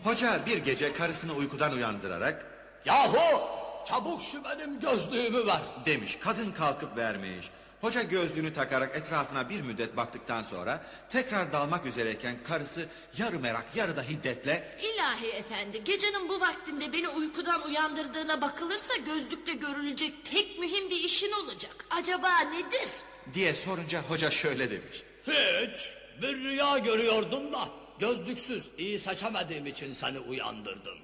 hoca bir gece karısını uykudan uyandırarak Yahu çabuk şu benim gözlüğümü ver. demiş. Kadın kalkıp vermiş. Hoca gözlüğünü takarak etrafına bir müddet baktıktan sonra tekrar dalmak üzereyken karısı yarı merak yarı da hiddetle İlahi efendi, gecenin bu vaktinde beni uykudan uyandırdığına bakılırsa gözlükle görülecek pek mühim bir işin olacak. Acaba nedir? diye sorunca hoca şöyle demiş. Hiç bir rüya görüyordum da gözlüksüz iyi seçemediğim için seni uyandırdım.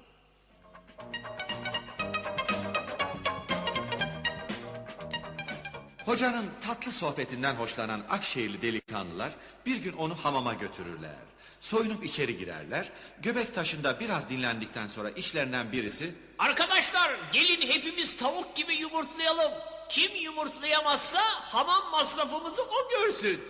Hocanın tatlı sohbetinden hoşlanan Akşehirli delikanlılar bir gün onu hamama götürürler. Soyunup içeri girerler. Göbek taşında biraz dinlendikten sonra işlerinden birisi Arkadaşlar gelin hepimiz tavuk gibi yumurtlayalım. Kim yumurtlayamazsa hamam masrafımızı o görsün.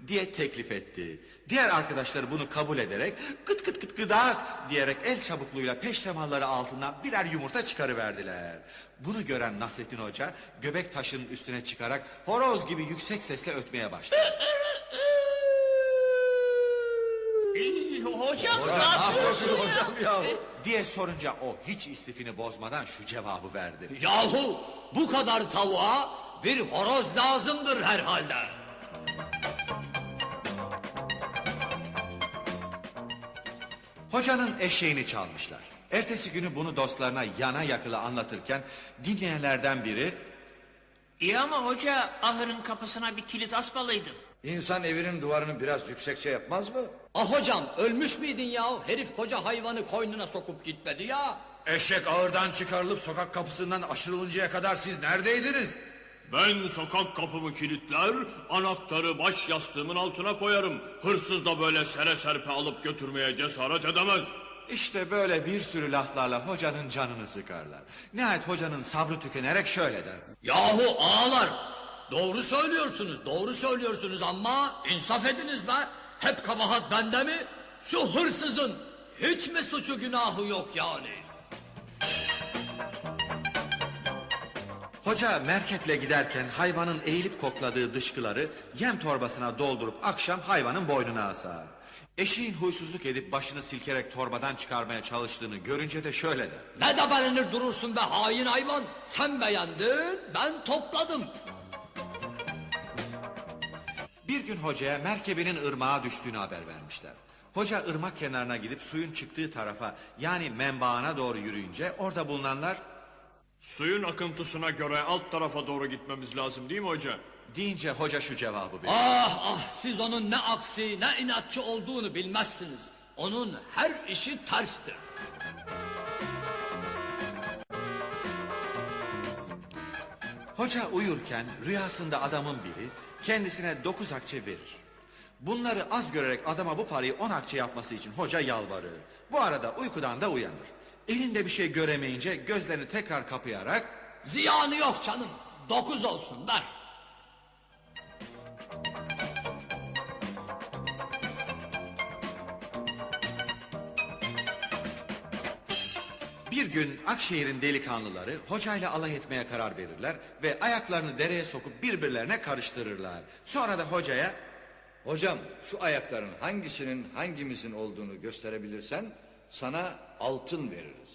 diye teklif etti. Diğer arkadaşları bunu kabul ederek kıt kıt kıt gıdak diyerek el çabukluğuyla peştemalları altından birer yumurta çıkarıverdiler. Bunu gören Nasrettin Hoca göbek taşının üstüne çıkarak horoz gibi yüksek sesle ötmeye başladı. Hocam ne yapıyorsun hocam ya? diye sorunca o hiç istifini bozmadan şu cevabı verdi. Yahu bu kadar tavuğa bir horoz lazımdır herhalde. Hocanın eşeğini çalmışlar. Ertesi günü bunu dostlarına yana yakıla anlatırken dinleyenlerden biri İyi ama hoca ahırın kapısına bir kilit asmalıydın. İnsan evinin duvarını biraz yüksekçe yapmaz mı? Ah hocam ölmüş müydün ya? Herif koca hayvanı koynuna sokup gitmedi ya. eşek ağırdan çıkarılıp sokak kapısından aşırılıncaya kadar siz neredeydiniz? Ben sokak kapımı kilitler, anahtarı baş yastığımın altına koyarım. Hırsız da böyle sere serpe alıp götürmeye cesaret edemez. İşte böyle bir sürü laflarla hocanın canını sıkarlar. Nihayet hocanın sabrı tükenerek şöyle der. Yahu ağalar doğru söylüyorsunuz ama insaf ediniz be. Hep kabahat bende mi? Şu hırsızın hiç mi suçu günahı yok yani? Hoca merkeple giderken hayvanın eğilip kokladığı dışkıları yem torbasına doldurup akşam hayvanın boynuna asar. Eşeğin huysuzluk edip başını silkerek torbadan çıkarmaya çalıştığını görünce de şöyle der. Ne de beğenir durursun be hain hayvan. Sen beğendin ben topladım. Bir gün hocaya merkebinin ırmağa düştüğünü haber vermişler. Hoca ırmak kenarına gidip suyun çıktığı tarafa yani menbaına doğru yürüyünce orada bulunanlar Suyun akıntısına göre alt tarafa doğru gitmemiz lazım değil mi hoca? deyince hoca şu cevabı veriyor. Ah siz onun ne aksi ne inatçı olduğunu bilmezsiniz. Onun her işi terstir. Hoca uyurken rüyasında adamın biri kendisine 9 akçe verir. Bunları az görerek adama bu parayı 10 akçe yapması için hoca yalvarır. Bu arada uykudan da uyanır. Elinde bir şey göremeyince gözlerini tekrar kapayarak Ziyanı yok canım. 9 olsun ver. bir gün Akşehir'in delikanlıları hocayla alay etmeye karar verirler ve ayaklarını dereye sokup birbirlerine karıştırırlar. Sonra da hocaya Hocam şu ayakların hangisinin hangimizin olduğunu gösterebilirsen sana altın veririz.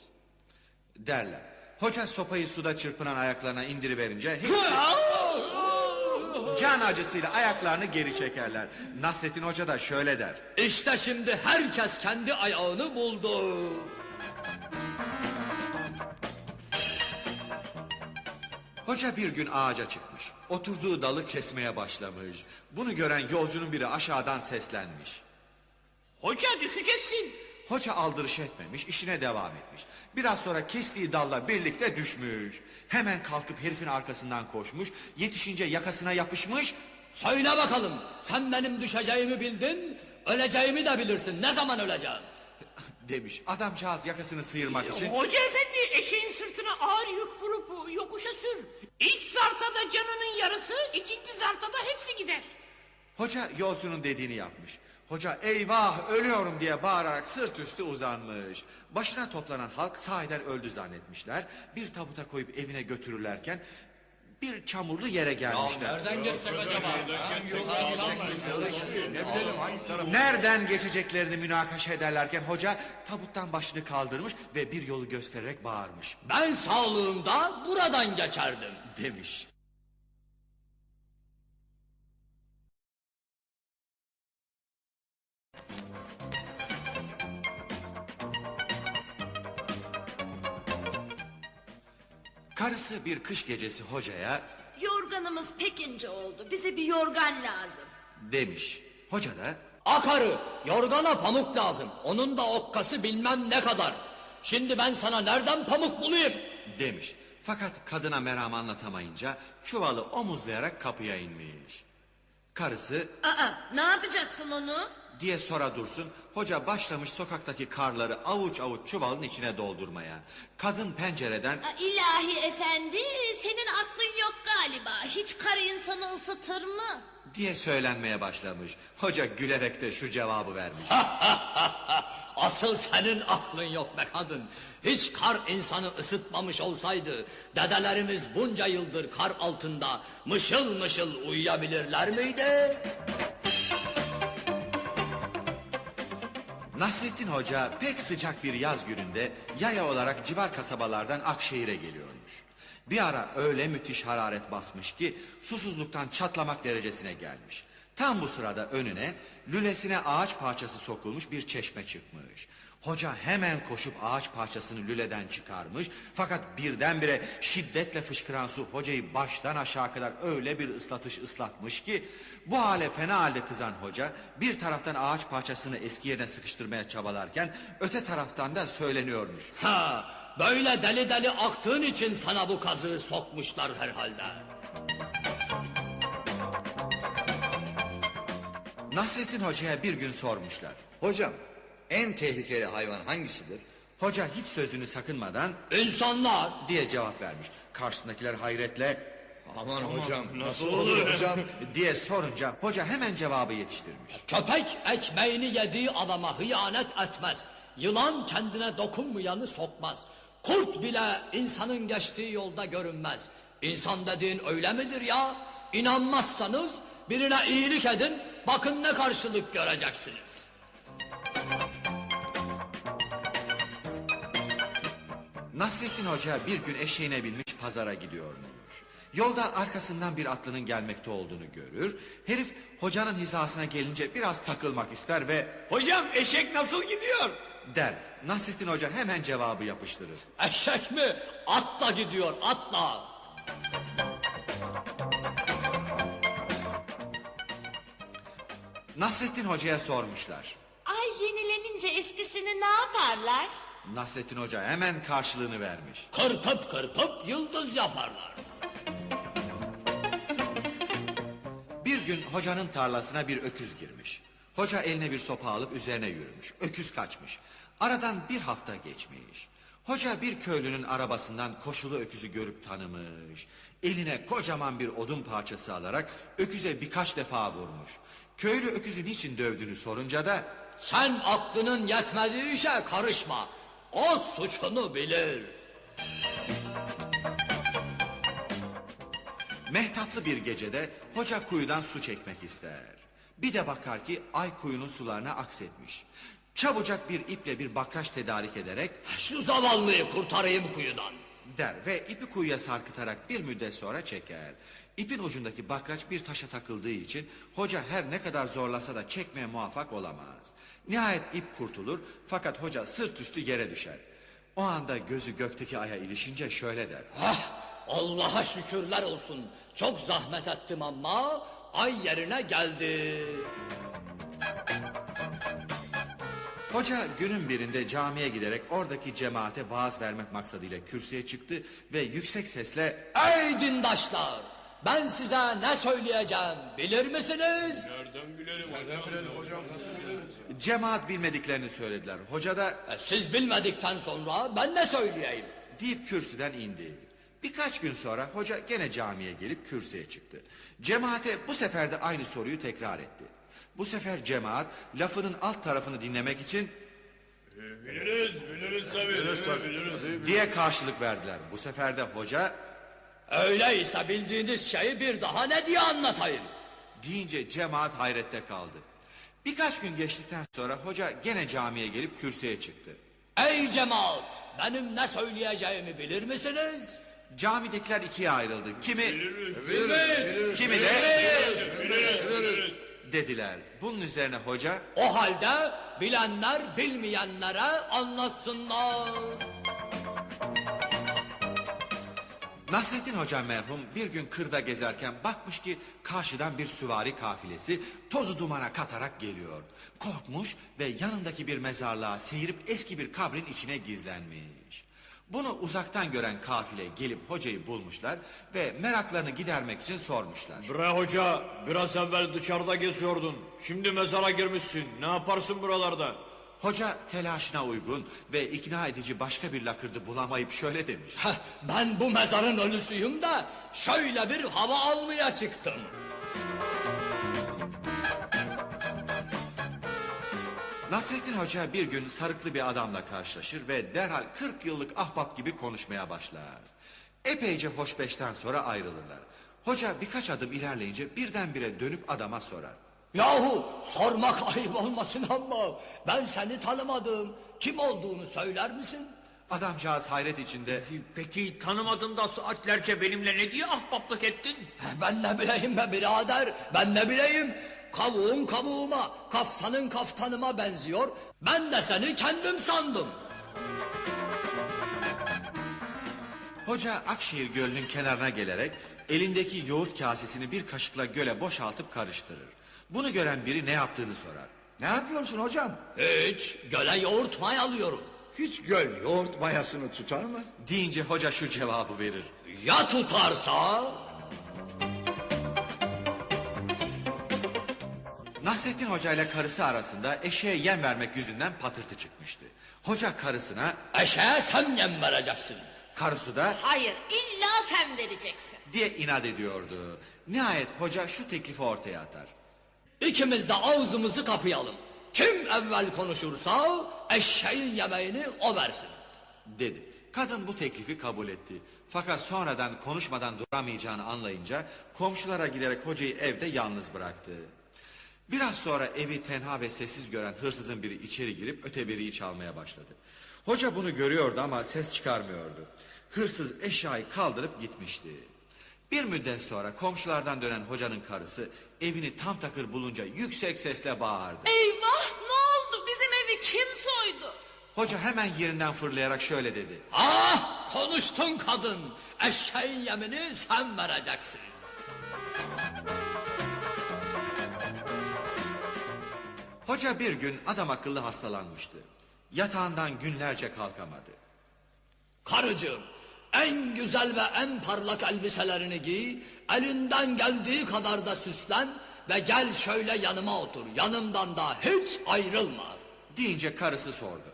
derler. Hoca sopayı suda çırpınan ayaklarına indiriverince hepsi can acısıyla ayaklarını geri çekerler. Nasrettin Hoca da şöyle der. İşte şimdi herkes kendi ayağını buldu. Hoca bir gün ağaca çıkmış. Oturduğu dalı kesmeye başlamış. Bunu gören yolcunun biri aşağıdan seslenmiş. Hoca düşeceksin. Hoca aldırış etmemiş, işine devam etmiş. Biraz sonra kestiği dalla birlikte düşmüş. Hemen kalkıp herifin arkasından koşmuş, yetişince yakasına yapışmış. Söyle bakalım, sen benim düşeceğimi bildin, öleceğimi de bilirsin. Ne zaman öleceğim? Demiş. Adamcağız yakasını sıyırmak için. Hoca efendi eşeğin sırtına ağır yük vurup yokuşa sür. İlk zartada canının yarısı, ikinci zartada hepsi gider. Hoca yolcunun dediğini yapmış. Hoca eyvah ölüyorum diye bağırarak sırt üstü uzanmış. Başına toplanan halk sahiden öldü zannetmişler. Bir tabuta koyup evine götürürlerken bir çamurlu yere gelmişler. Nereden geçsek acaba? Ne bilelim hangi taraf? Nereden geçeceklerini münakaşa ederlerken hoca tabuttan başını kaldırmış ve bir yolu göstererek bağırmış. Ben sağlığımda buradan geçerdim. Demiş. Karısı bir kış gecesi hocaya Yorganımız pek ince oldu. Bize bir yorgan lazım. demiş. Hoca da Akarı, yorgana pamuk lazım. Onun da okkası bilmem ne kadar. Şimdi ben sana nereden pamuk bulayım? demiş. Fakat kadına meramı anlatamayınca çuvalı omuzlayarak kapıya inmiş. Karısı Aa, ne yapacaksın onu? diye sonra dursun, hoca başlamış sokaktaki karları avuç avuç çuvalın içine doldurmaya. Kadın pencereden İlahi efendi, senin aklın yok galiba. Hiç kar insanı ısıtır mı? diye söylenmeye başlamış. Hoca gülerek de şu cevabı vermiş. Asıl senin aklın yok be kadın. Hiç kar insanı ısıtmamış olsaydı dedelerimiz bunca yıldır kar altında mışıl mışıl uyuyabilirler miydi? Nasrettin Hoca pek sıcak bir yaz gününde yaya olarak civar kasabalardan Akşehir'e geliyormuş. Bir ara öyle müthiş hararet basmış ki susuzluktan çatlamak derecesine gelmiş. Tam bu sırada önüne lülesine ağaç parçası sokulmuş bir çeşme çıkmış. Hoca hemen koşup ağaç parçasını lüleden çıkarmış. Fakat birdenbire şiddetle fışkıran su hocayı baştan aşağı kadar öyle bir ıslatmış ki bu hale fena halde kızan hoca bir taraftan ağaç parçasını eski yerine sıkıştırmaya çabalarken öte taraftan da söyleniyormuş. Ha, böyle deli deli aktığın için sana bu kazığı sokmuşlar herhalde. Nasrettin Hoca'ya bir gün sormuşlar. Hocam en tehlikeli hayvan hangisidir? Hoca hiç sözünü sakınmadan İnsanlar diye cevap vermiş. Karşısındakiler hayretle Aman hocam nasıl olur hocam? diye sorunca hoca hemen cevabı yetiştirmiş. köpek ekmeğini yediği adama hıyanet etmez. Yılan kendine dokunmayanı sokmaz. Kurt bile insanın geçtiği yolda görünmez. İnsan dediğin öyle midir ya? İnanmazsanız birine iyilik edin, bakın ne karşılık göreceksiniz. Nasrettin Hoca bir gün eşeğine binmiş pazara gidiyormuş. Yolda arkasından bir atlının gelmekte olduğunu görür. Herif hocanın hizasına gelince biraz takılmak ister ve Hocam eşek nasıl gidiyor? der. Nasrettin Hoca hemen cevabı yapıştırır. Eşek mi? Atla gidiyor, atla. Nasrettin Hoca'ya sormuşlar. Ay yenilenince eskisini ne yaparlar? Nasrettin Hoca hemen karşılığını vermiş. Kırpıp kırpıp yıldız yaparlar. Bir gün hocanın tarlasına bir öküz girmiş. Hoca eline bir sopa alıp üzerine yürümüş. Öküz kaçmış. Aradan bir hafta geçmiş. Hoca bir köylünün arabasından koşulu öküzü görüp tanımış. Eline kocaman bir odun parçası alarak öküze birkaç defa vurmuş. Köylü öküzü niçin dövdüğünü sorunca da Sen aklının yetmediği işe karışma. O suçunu bilir. mehtaplı bir gecede hoca kuyudan su çekmek ister. Bir de bakar ki ay kuyunun sularına aksetmiş. Çabucak bir iple bir bakraç tedarik ederek Şu zavallıyı kurtarayım kuyudan. der ve ipi kuyuya sarkıtarak bir müddet sonra çeker. İpin ucundaki bakraç bir taşa takıldığı için hoca her ne kadar zorlasa da çekmeye muvaffak olamaz. Nihayet ip kurtulur fakat hoca sırt üstü yere düşer. O anda gözü gökteki aya ilişince şöyle der. Allah'a şükürler olsun. Çok zahmet ettim ama ay yerine geldi. Hoca günün birinde camiye giderek oradaki cemaate vaaz vermek maksadıyla kürsüye çıktı ve yüksek sesle Ey dindaşlar! Ben size ne söyleyeceğim bilir misiniz? cemaat bilmediklerini söylediler. Hoca da Siz bilmedikten sonra ben ne söyleyeyim? deyip kürsüden indi. Birkaç gün sonra hoca gene camiye gelip kürsüye çıktı. Cemaate bu sefer de aynı soruyu tekrar etti. Bu sefer cemaat lafının alt tarafını dinlemek için Biliriz tabii. diye karşılık verdiler. Bu sefer de hoca Öyleyse bildiğiniz şeyi bir daha ne diye anlatayım? deyince cemaat hayrette kaldı. Birkaç gün geçtikten sonra hoca gene camiye gelip kürsüye çıktı. Ey cemaat! Benim ne söyleyeceğimi bilir misiniz? Camidekiler ikiye ayrıldı. Kimi kimi de dediler. Bunun üzerine hoca O halde bilenler bilmeyenlere anlatsınlar. Nasrettin Hoca merhum bir gün kırda gezerken bakmış ki karşıdan bir süvari kafilesi tozu dumana katarak geliyor. Korkmuş ve yanındaki bir mezarlığa seyirip eski bir kabrin içine gizlenmiş. Bunu uzaktan gören kafile gelip hocayı bulmuşlar ve meraklarını gidermek için sormuşlar. Bre hoca, biraz evvel dışarıda geziyordun. Şimdi mezara girmişsin. Ne yaparsın buralarda? Hoca telaşına uygun ve ikna edici başka bir lakırdı bulamayıp şöyle demiş. Ben bu mezarın ölüsüyüm de şöyle bir hava almaya çıktım. Nasrettin Hoca bir gün sarıklı bir adamla karşılaşır ve derhal 40 yıllık ahbap gibi konuşmaya başlar. Epeyce hoşbeşten sonra ayrılırlar. Hoca birkaç adım ilerleyince birdenbire dönüp adama sorar. Yahu sormak ayıp olmasın ama ben seni tanımadım. Kim olduğunu söyler misin? Adamcağız hayret içinde Peki tanımadın da saatlerce benimle ne diye ahbaplık ettin? Ben ne bileyim be birader, ben ne bileyim. Kavuğun kavuğuma, kaftanın kaftanıma benziyor. Ben de seni kendim sandım. Hoca Akşehir Gölü'nün kenarına gelerek elindeki yoğurt kasesini bir kaşıkla göle boşaltıp karıştırır. Bunu gören biri ne yaptığını sorar. Ne yapıyorsun hocam? Hiç, göle yoğurt mayalıyorum. Hiç göl yoğurt mayasını tutar mı? Deyince hoca şu cevabı verir. Ya tutarsa? Nasrettin Hoca ile karısı arasında eşeğe yem vermek yüzünden patırtı çıkmıştı. Hoca karısına, Eşeğe sen yem vereceksin. karısı da Hayır, illa sen vereceksin. diye inat ediyordu. Nihayet hoca şu teklifi ortaya atar. İkimiz de ağzımızı kapayalım. Kim evvel konuşursa eşeğin yemeğini o versin. Dedi. Kadın bu teklifi kabul etti. Fakat sonradan konuşmadan duramayacağını anlayınca komşulara giderek hocayı evde yalnız bıraktı. Biraz sonra evi tenha ve sessiz gören hırsızın biri içeri girip öteberiyi çalmaya başladı. Hoca bunu görüyordu ama ses çıkarmıyordu. Hırsız eşyayı kaldırıp gitmişti. Bir müddet sonra komşulardan dönen hocanın karısı evini tam takır bulunca yüksek sesle bağırdı. Eyvah, ne oldu? Bizim evi kim soydu? Hoca hemen yerinden fırlayarak şöyle dedi. Ah, konuştun kadın. Eşeğin yemini sen vereceksin. Hoca bir gün adam akıllı hastalanmıştı. Yatağından günlerce kalkamadı. Karıcığım, en güzel ve en parlak elbiselerini giy, elinden geldiği kadar da süslen ve gel şöyle yanıma otur. Yanımdan da hiç ayrılma. Deyince karısı sordu.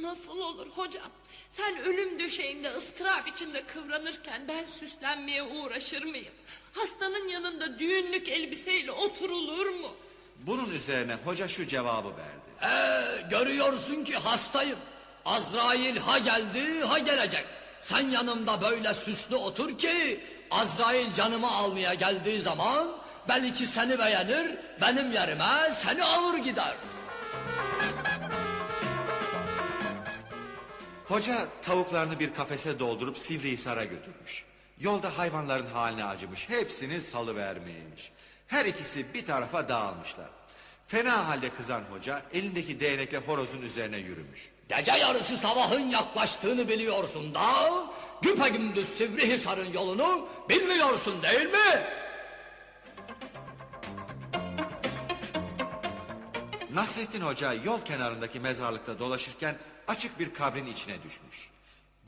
Nasıl olur hocam? Sen ölüm döşeğinde ıstırap içinde kıvranırken ben süslenmeye uğraşır mıyım? Hastanın yanında düğünlük elbiseyle oturulur mu? Bunun üzerine hoca şu cevabı verdi. Görüyorsun ki hastayım. Azrail ha geldi ha gelecek. Sen yanımda böyle süslü otur ki Azrail canımı almaya geldiği zaman belki seni beğenir, benim yerime seni alır gider. Hoca tavuklarını bir kafese doldurup Sivrihisar'a götürmüş. Yolda hayvanların haline acımış, hepsini salıvermiş. Her ikisi bir tarafa dağılmışlar. Fena halde kızan hoca elindeki değnekle horozun üzerine yürümüş. Gece yarısı sabahın yaklaştığını biliyorsun da güpegündüz Sivrihisar'ın yolunu bilmiyorsun değil mi? Nasrettin Hoca yol kenarındaki mezarlıkta dolaşırken açık bir kabrin içine düşmüş.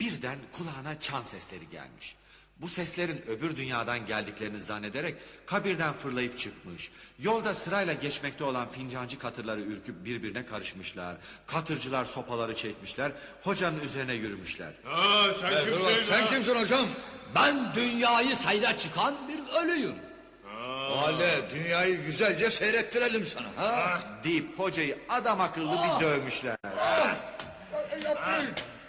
Birden kulağına çan sesleri gelmiş. Bu seslerin öbür dünyadan geldiklerini zannederek kabirden fırlayıp çıkmış. Yolda sırayla geçmekte olan fincancı katırları ürküp birbirine karışmışlar. Katırcılar sopaları çekmişler, hocanın üzerine yürümüşler. Sen kimsin? Sen kimsin hocam? Ben dünyayı seyre çıkan bir ölüyüm. O halde dünyayı güzelce seyrettirelim sana. Ha? Deyip hocayı adam akıllı bir dövmüşler.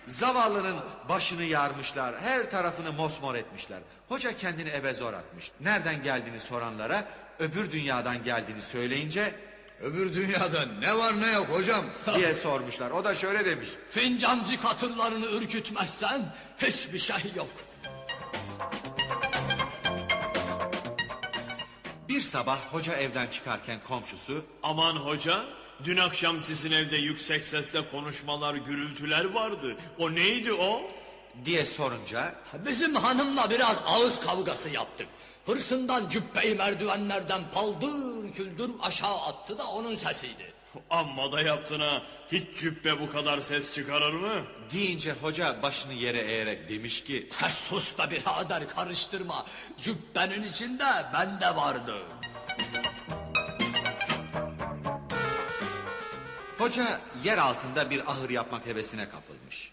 Zavallının başını yarmışlar, her tarafını mosmor etmişler. Hoca kendini eve zor atmış. Nereden geldiğini soranlara öbür dünyadan geldiğini söyleyince Öbür dünyada ne var ne yok hocam? diye sormuşlar. O da şöyle demiş. Fincancı katırlarını ürkütmezsen hiçbir şey yok. Bir sabah hoca evden çıkarken komşusu Aman hoca, dün akşam sizin evde yüksek sesle konuşmalar, gürültüler vardı. O neydi o? diye sorunca Bizim hanımla biraz ağız kavgası yaptık. Hırsından cübbeyi merdivenlerden paldır küldür aşağı attı da onun sesiydi. Amma da yaptın ha. Hiç cübbe bu kadar ses çıkarır mı? deyince hoca başını yere eğerek demiş ki Sus be birader, karıştırma. Cübbenin içinde ben de vardı. hoca yer altında bir ahır yapmak hevesine kapılmış.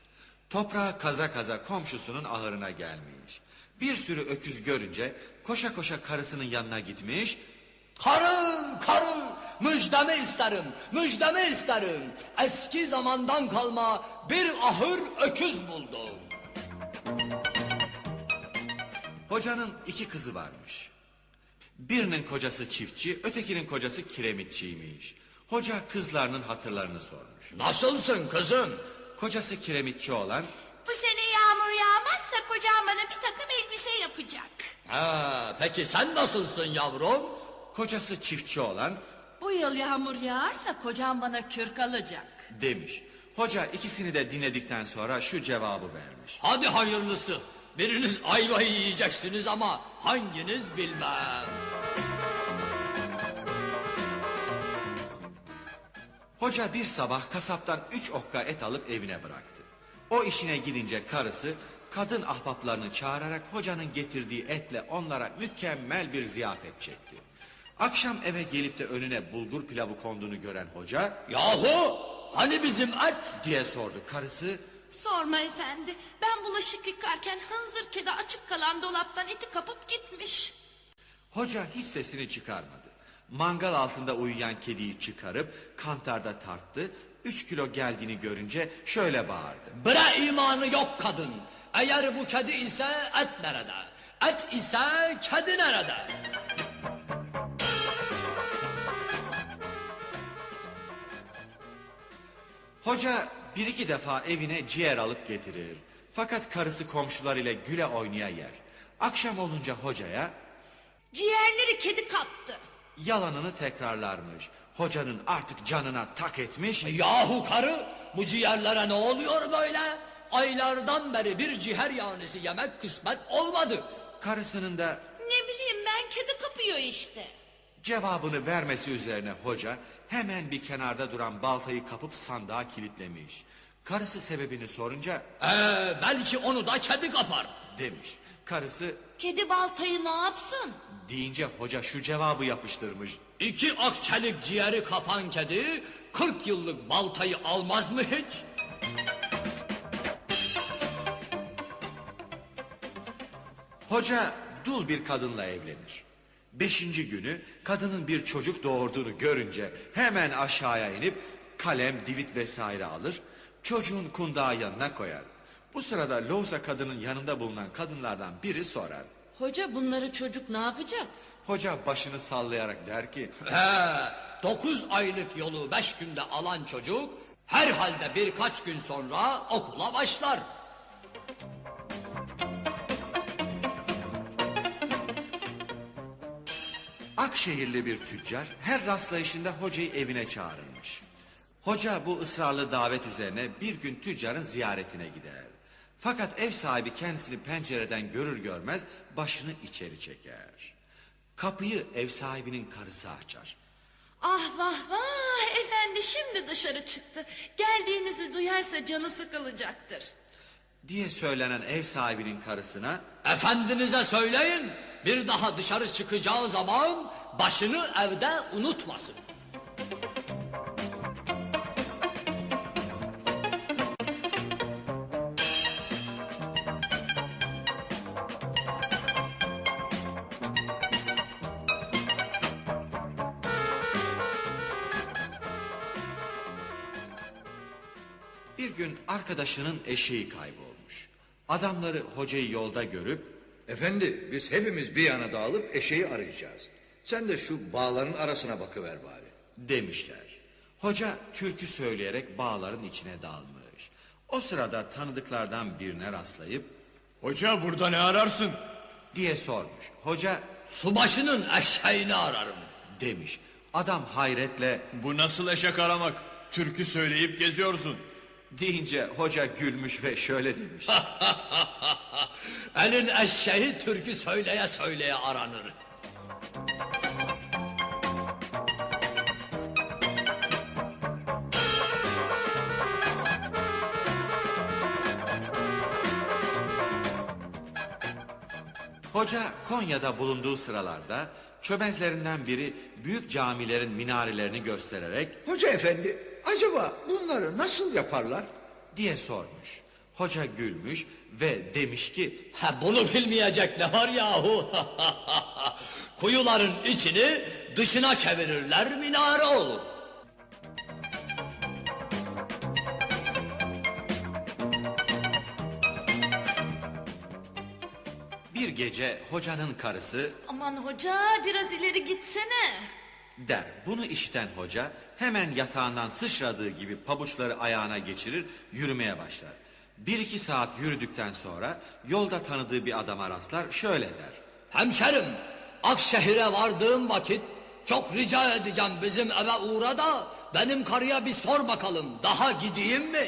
Toprağı kaza kaza komşusunun ahırına gelmiş. Bir sürü öküz görünce koşa koşa karısının yanına gitmiş. Karı, müjdemi isterim, müjdemi isterim. Eski zamandan kalma bir ahır öküz buldum. Hocanın 2 kızı varmış. Birinin kocası çiftçi, ötekinin kocası kiremitçiymiş. Hoca kızlarının hatırlarını sormuş. Nasılsın kızım? Kocası kiremitçi olan Bu sene yağmur yağmazsa kocam bana bir takım elbise yapacak. Peki sen nasılsın yavrum? kocası çiftçi olan Bu yıl yağmur yağarsa kocam bana kürk alacak. demiş. Hoca ikisini de dinledikten sonra şu cevabı vermiş. Hadi hayırlısı. Biriniz ayvayı yiyeceksiniz ama hanginiz bilmem. Hoca bir sabah kasaptan 3 okka et alıp evine bıraktı. O işine gidince karısı kadın ahbaplarını çağırarak hocanın getirdiği etle onlara mükemmel bir ziyafet çekti. Akşam eve gelip de önüne bulgur pilavı konduğunu gören hoca Yahu hani bizim et? diye sordu. Karısı Sorma efendi. Ben bulaşık yıkarken hınzır kedi açık kalan dolaptan eti kapıp gitmiş. hoca hiç sesini çıkarmadı. Mangal altında uyuyan kediyi çıkarıp kantarda tarttı. 3 kilo geldiğini görünce şöyle bağırdı. Bre imanı yok kadın. Eğer bu kedi ise et nerede? Et ise kedi nerede? Hoca 1-2 defa evine ciğer alıp getirir. Fakat karısı komşular ile güle oynaya yer. Akşam olunca hocaya Ciğerleri kedi kaptı. yalanını tekrarlarmış. Hocanın artık canına tak etmiş. Yahu karı, bu ciğerlere ne oluyor böyle? Aylardan beri bir ciğer yanisi yemek kısmet olmadı. Karısının da Ne bileyim ben, kedi kapıyor işte. cevabını vermesi üzerine hoca hemen bir kenarda duran baltayı kapıp sandığa kilitlemiş. Karısı sebebini sorunca Belki onu da kedi kapar. demiş. Karısı Kedi baltayı ne yapsın? deyince hoca şu cevabı yapıştırmış. 2 akçelik ciğeri kapan kedi 40 yıllık baltayı almaz mı hiç? Hoca dul bir kadınla evlenir. 5. günü kadının bir çocuk doğurduğunu görünce hemen aşağıya inip kalem, divit vesaire alır. Çocuğun kundağı yanına koyar. Bu sırada Loğusa kadının yanında bulunan kadınlardan biri sorar. Hoca bunları çocuk ne yapacak? Hoca başını sallayarak der ki 9 aylık yolu 5 günde alan çocuk herhalde birkaç gün sonra okula başlar. Akşehirli bir tüccar her rastlayışında hocayı evine çağırırmış. Hoca bu ısrarlı davet üzerine bir gün tüccarın ziyaretine gider. Fakat ev sahibi kendisini pencereden görür görmez başını içeri çeker. Kapıyı ev sahibinin karısı açar. Ah vah vah, efendi şimdi dışarı çıktı. Geldiğinizi duyarsa canı sıkılacaktır. diye söylenen ev sahibinin karısına Efendinize söyleyin, bir daha dışarı çıkacağı zaman başını evde unutmasın. bir gün arkadaşının eşeği kaybolmuş. Adamları hocayı yolda görüp Efendi biz hepimiz bir yana dağılıp eşeği arayacağız. Sen de şu bağların arasına bakıver bari. demişler. Hoca türkü söyleyerek bağların içine dalmış. O sırada tanıdıklardan birine rastlayıp Hoca burada ne ararsın? diye sormuş. Hoca Subaşının eşeğini ararım. demiş. Adam hayretle Bu nasıl eşek aramak? Türkü söyleyip geziyorsun. deyince hoca gülmüş ve şöyle demiş. Elin eşeği türkü söyleye söyleye aranır. Hoca Konya'da bulunduğu sıralarda çömezlerinden biri büyük camilerin minarelerini göstererek Hoca efendi acaba bunları nasıl yaparlar? diye sormuş. Hoca gülmüş ve demiş ki Bunu bilmeyecek ne var yahu? Kuyuların içini dışına çevirirler, minare olur. bir gece hocanın karısı Aman hoca, biraz ileri gitsene. der. Bunu işiten hoca hemen yatağından sıçradığı gibi pabuçları ayağına geçirir, yürümeye başlar. 1-2 saat yürüdükten sonra yolda tanıdığı bir adama rastlar, şöyle der. Hemşerim, Akşehir'e vardığım vakit çok rica edeceğim bizim eve uğra da benim karıya bir sor bakalım, daha gideyim mi?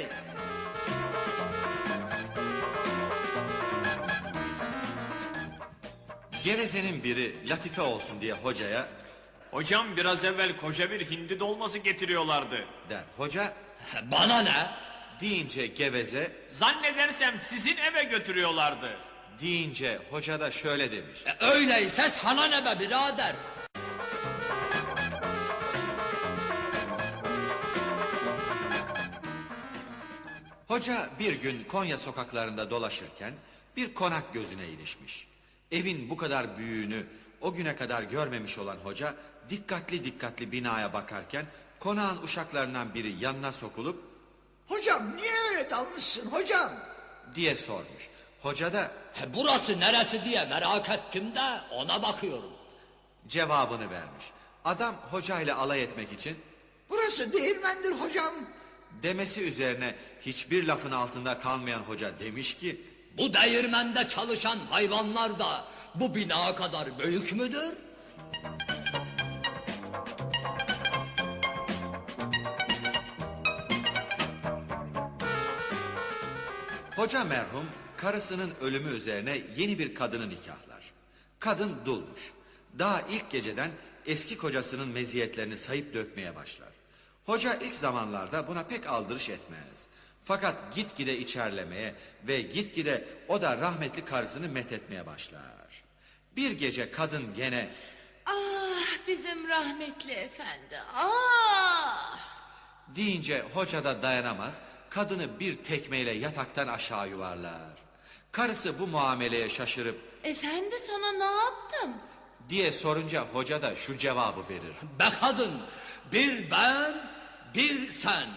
Gevezenin biri latife olsun diye hocaya Hocam biraz evvel koca bir hindi dolması getiriyorlardı. der. Hoca Bana ne? deyince geveze, Zannedersem sizin eve götürüyorlardı. deyince hoca da şöyle demiş. Öyleyse sana ne be birader? Hoca bir gün Konya sokaklarında dolaşırken bir konak gözüne ilişmiş. Evin bu kadar büyüğünü o güne kadar görmemiş olan hoca dikkatli dikkatli binaya bakarken konağın uşaklarından biri yanına sokulup Hocam niye öyle dalmışsın hocam? diye sormuş. Hoca da Burası neresi diye merak ettim de ona bakıyorum. cevabını vermiş. Adam hocayla alay etmek için Burası değirmendir hocam. demesi üzerine hiçbir lafın altında kalmayan hoca demiş ki Bu değirmende çalışan hayvanlar da bu bina kadar büyük müdür? hoca merhum karısının ölümü üzerine yeni bir kadını nikahlar. Kadın dulmuş. Daha ilk geceden eski kocasının meziyetlerini sayıp dökmeye başlar. Hoca ilk zamanlarda buna pek aldırış etmez. Fakat gitgide içerlemeye ve gitgide o da rahmetli karısını methetmeye başlar. Bir gece kadın gene Ah bizim rahmetli efendi, ah! deyince hoca da dayanamaz, kadını bir tekmeyle yataktan aşağı yuvarlar. Karısı bu muameleye şaşırıp Efendi sana ne yaptım? diye sorunca hoca da şu cevabı verir. Be kadın, bir ben, bir sen.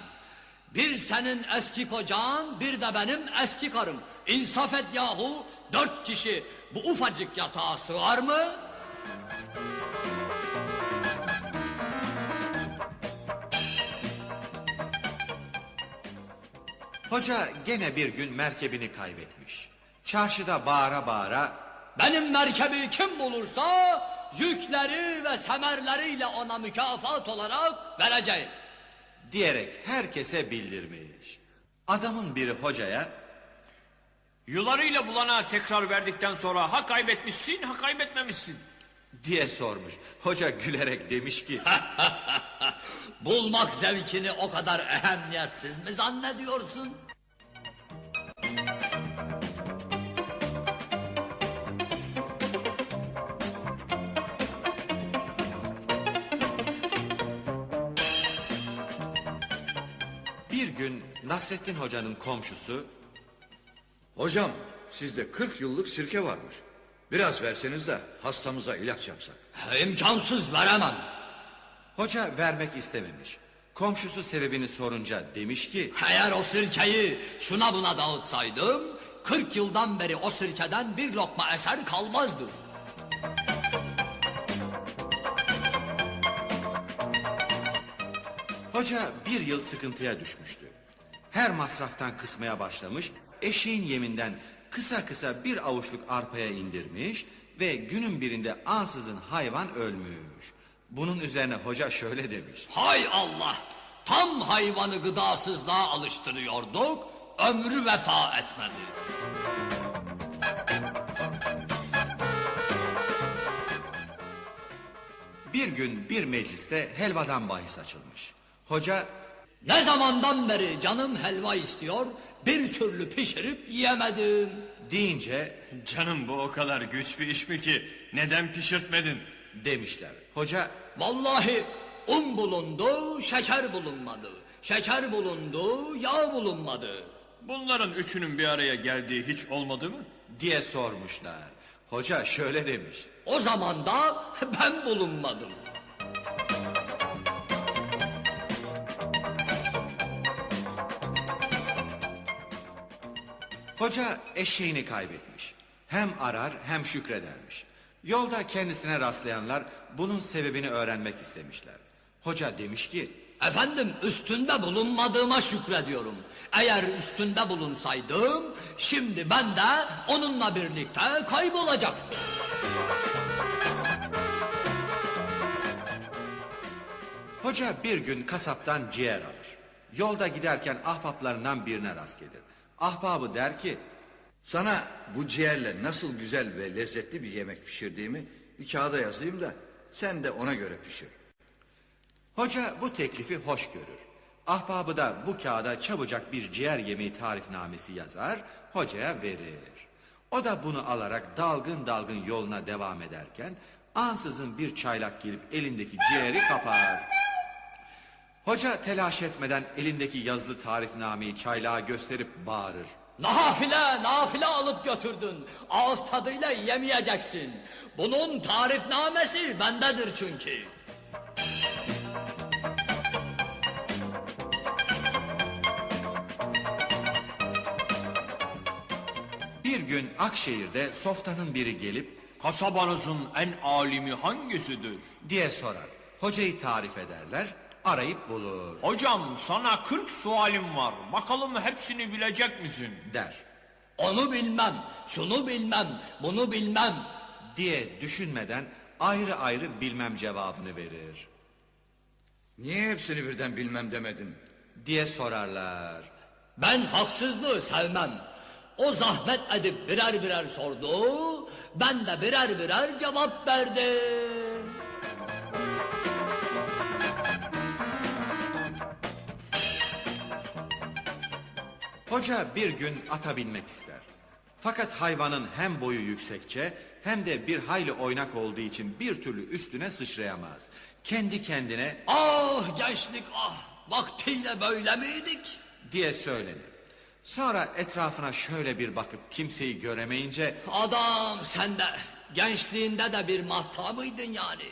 Bir senin eski kocan, bir de benim eski karım. İnsaf et yahu, 4 kişi bu ufacık yatağa sığar mı? Hoca gene bir gün merkebini kaybetmiş. Çarşıda bağıra bağıra Benim merkebi kim bulursa yükleri ve semerleriyle ona mükafat olarak vereceğim. diyerek herkese bildirmiş. Adamın biri hocaya Yularıyla bulana tekrar verdikten sonra ha kaybetmişsin ha kaybetmemişsin. diye sormuş. Hoca gülerek demiş ki Bulmak zevkini o kadar ehemmiyetsiz mi zannediyorsun? bir gün Nasrettin Hoca'nın komşusu Hocam sizde 40 yıllık sirke varmış. Biraz verseniz de hastamıza ilaç yapsak. İmkansız, veremem. hoca vermek istememiş. Komşusu sebebini sorunca demiş ki Eğer o sirkeyi şuna buna dağıtsaydım 40 yıldan beri o sirkeden bir lokma eser kalmazdı. hoca bir yıl sıkıntıya düşmüştü. Her masraftan kısmaya başlamış, eşeğin yeminden kısa kısa bir avuçluk arpaya indirmiş ve günün birinde ansızın hayvan ölmüş. Bunun üzerine hoca şöyle demiş. Hay Allah! Tam hayvanı gıdasızlığa alıştırıyorduk, ömrü vefa etmedi. Bir gün bir mecliste helvadan bahis açılmış. Hoca Ne zamandan beri canım helva istiyor, bir türlü pişirip yiyemedim. deyince Canım bu o kadar güç bir iş mi ki? Neden pişirtmedin? demişler. Hoca Vallahi un bulundu, şeker bulunmadı. Şeker bulundu, yağ bulunmadı. Bunların üçünün bir araya geldiği hiç olmadı mı? diye sormuşlar. Hoca şöyle demiş. O zaman da ben bulunmadım. Hoca eşeğini kaybetmiş. Hem arar hem şükredermiş. Yolda kendisine rastlayanlar bunun sebebini öğrenmek istemişler. Hoca demiş ki Efendim, üstünde bulunmadığıma şükrediyorum. Eğer üstünde bulunsaydım şimdi ben de onunla birlikte kaybolacaktım. hoca bir gün kasaptan ciğer alır. Yolda giderken ahbaplarından birine rast gelir. Ahbabı der ki Sana bu ciğerle nasıl güzel ve lezzetli bir yemek pişirdiğimi bir kağıda yazayım da sen de ona göre pişir. hoca bu teklifi hoş görür. Ahbabı da bu kağıda çabucak bir ciğer yemeği tarifnamesi yazar, hocaya verir. O da bunu alarak dalgın dalgın yoluna devam ederken ansızın bir çaylak gelip elindeki ciğeri kapar. Hoca telaş etmeden elindeki yazılı tarifnameyi çaylağa gösterip bağırır. Nafile, nafile alıp götürdün. Ağız tadıyla yemeyeceksin. Bunun tarifnamesi bendedir çünkü. Bir gün Akşehir'de softanın biri gelip Kasabanızın en alimi hangisidir? diye sorar. Hocayı tarif ederler, arayıp bulur Hocam sana 40 sualim var. Bakalım hepsini bilecek misin? der. Onu bilmem, şunu bilmem, bunu bilmem. Diye düşünmeden ayrı ayrı bilmem cevabını verir. Niye hepsini birden bilmem demedin? Diye sorarlar. Ben haksızlığı sevmem. O zahmet edip birer birer sordu, ben de birer birer cevap verdim. Hoca bir gün ata binmek ister. Fakat hayvanın hem boyu yüksekçe hem de bir hayli oynak olduğu için bir türlü üstüne sıçrayamaz. Kendi kendine Ah gençlik ah, vaktiyle böyle miydik? diye söylenir. Sonra etrafına şöyle bir bakıp kimseyi göremeyince Adam sen de gençliğinde de bir mahta mıydın yani?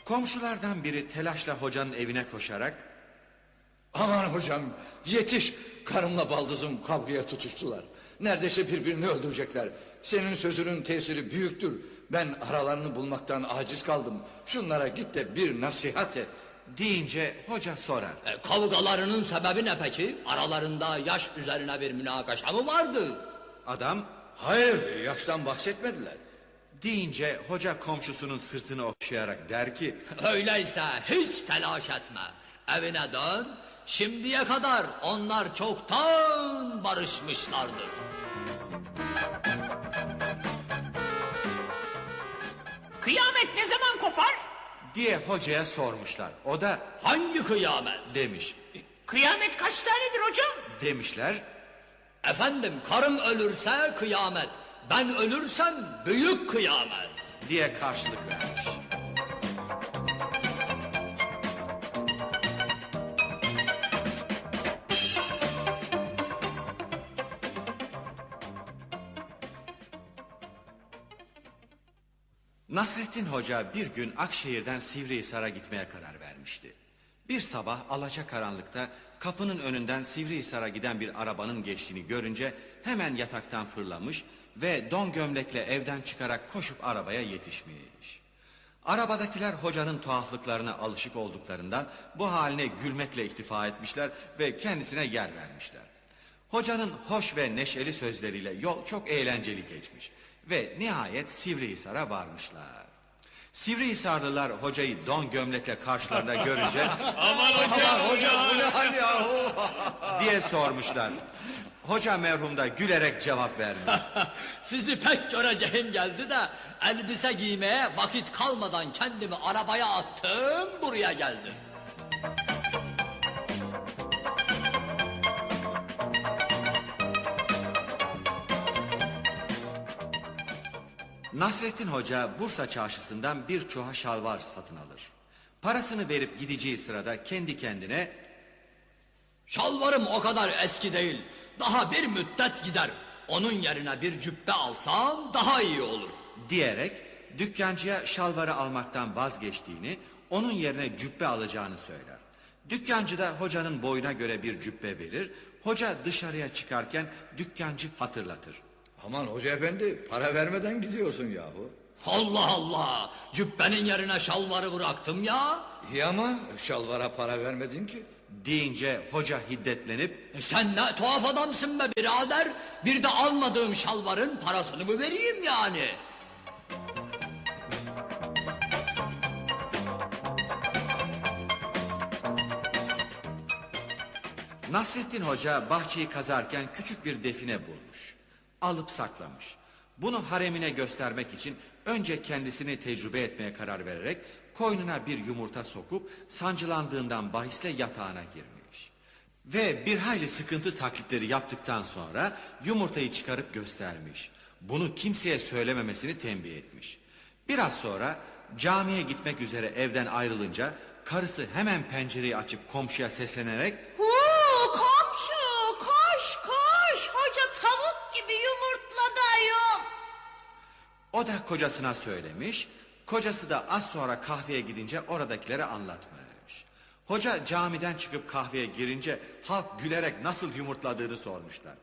komşulardan biri telaşla hocanın evine koşarak Aman hocam yetiş, karımla baldızım kavgaya tutuştular. Neredeyse birbirini öldürecekler. Senin sözünün tesiri büyüktür. Ben aralarını bulmaktan aciz kaldım. Şunlara git de bir nasihat et. deyince hoca sorar. Kavgalarının sebebi ne peki? Aralarında yaş üzerine bir münakaşa mı vardı? Adam Hayır, yaştan bahsetmediler. deyince hoca komşusunun sırtını okşayarak der ki Öyleyse hiç telaş etme. evine dön. Şimdiye kadar onlar çoktan barışmışlardır. Kıyamet ne zaman kopar? diye hocaya sormuşlar. O da Hangi kıyamet? demiş. Kıyamet kaç tanedir hocam? Demişler. Efendim karım ölürse kıyamet. Ben ölürsem büyük kıyamet. diye karşılık vermiş. Nasrettin Hoca bir gün Akşehir'den Sivrihisar'a gitmeye karar vermişti. Bir sabah alacakaranlıkta kapının önünden Sivrihisar'a giden bir arabanın geçtiğini görünce hemen yataktan fırlamış ve don gömlekle evden çıkarak koşup arabaya yetişmiş. Arabadakiler hocanın tuhaflıklarına alışık olduklarından bu haline gülmekle iktifa etmişler ve kendisine yer vermişler. Hocanın hoş ve neşeli sözleriyle yol çok eğlenceli geçmiş ve nihayet Sivrihisar'a varmışlar. Sivrihisarlılar hocayı don gömlekle karşılarında görünce Aman Hocam bu ne hal yahu? diye sormuşlar. Hoca merhum da gülerek cevap vermiş. Sizi pek göreceğim geldi de elbise giymeye vakit kalmadan kendimi arabaya attım buraya geldim. Nasrettin Hoca Bursa çarşısından bir çuha şalvar satın alır. Parasını verip gideceği sırada kendi kendine Şalvarım o kadar eski değil. Daha bir müddet gider. Onun yerine bir cübbe alsam daha iyi olur. diyerek dükkancıya şalvarı almaktan vazgeçtiğini, onun yerine cübbe alacağını söyler. Dükkancı da hocanın boyuna göre bir cübbe verir. Hoca dışarıya çıkarken dükkancı hatırlatır. Aman hoca efendi para vermeden gidiyorsun yahu. Allah Allah! Cübbenin yerine şalvarı bıraktım ya. İyi ama şalvara para vermedin ki. Deyince hoca hiddetlenip Sen ne tuhaf adamsın be birader. Bir de almadığım şalvarın parasını mı vereyim yani? Nasrettin Hoca bahçeyi kazarken küçük bir define bulmuş. Alıp saklamış. Bunu haremine göstermek için önce kendisini tecrübe etmeye karar vererek koynuna bir yumurta sokup sancılandığından bahisle yatağına girmiş. Ve bir hayli sıkıntı taklitleri yaptıktan sonra yumurtayı çıkarıp göstermiş. Bunu kimseye söylememesini tembih etmiş. Biraz sonra camiye gitmek üzere evden ayrılınca karısı hemen pencereyi açıp komşuya seslenerek Komşu koş koş. Hoca tavuk gibi yumurtladı ayol. o da kocasına söylemiş. Kocası da az sonra kahveye gidince oradakilere anlatmış. Hoca camiden çıkıp kahveye girince halk gülerek nasıl yumurtladığını sormuşlar.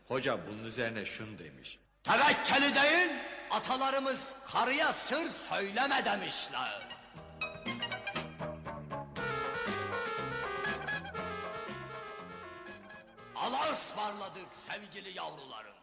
Hoca bunun üzerine şunu demiş. Tevekkeli değil, atalarımız karıya sır söyleme demişler. Allah'a ısmarladık sevgili yavrularım.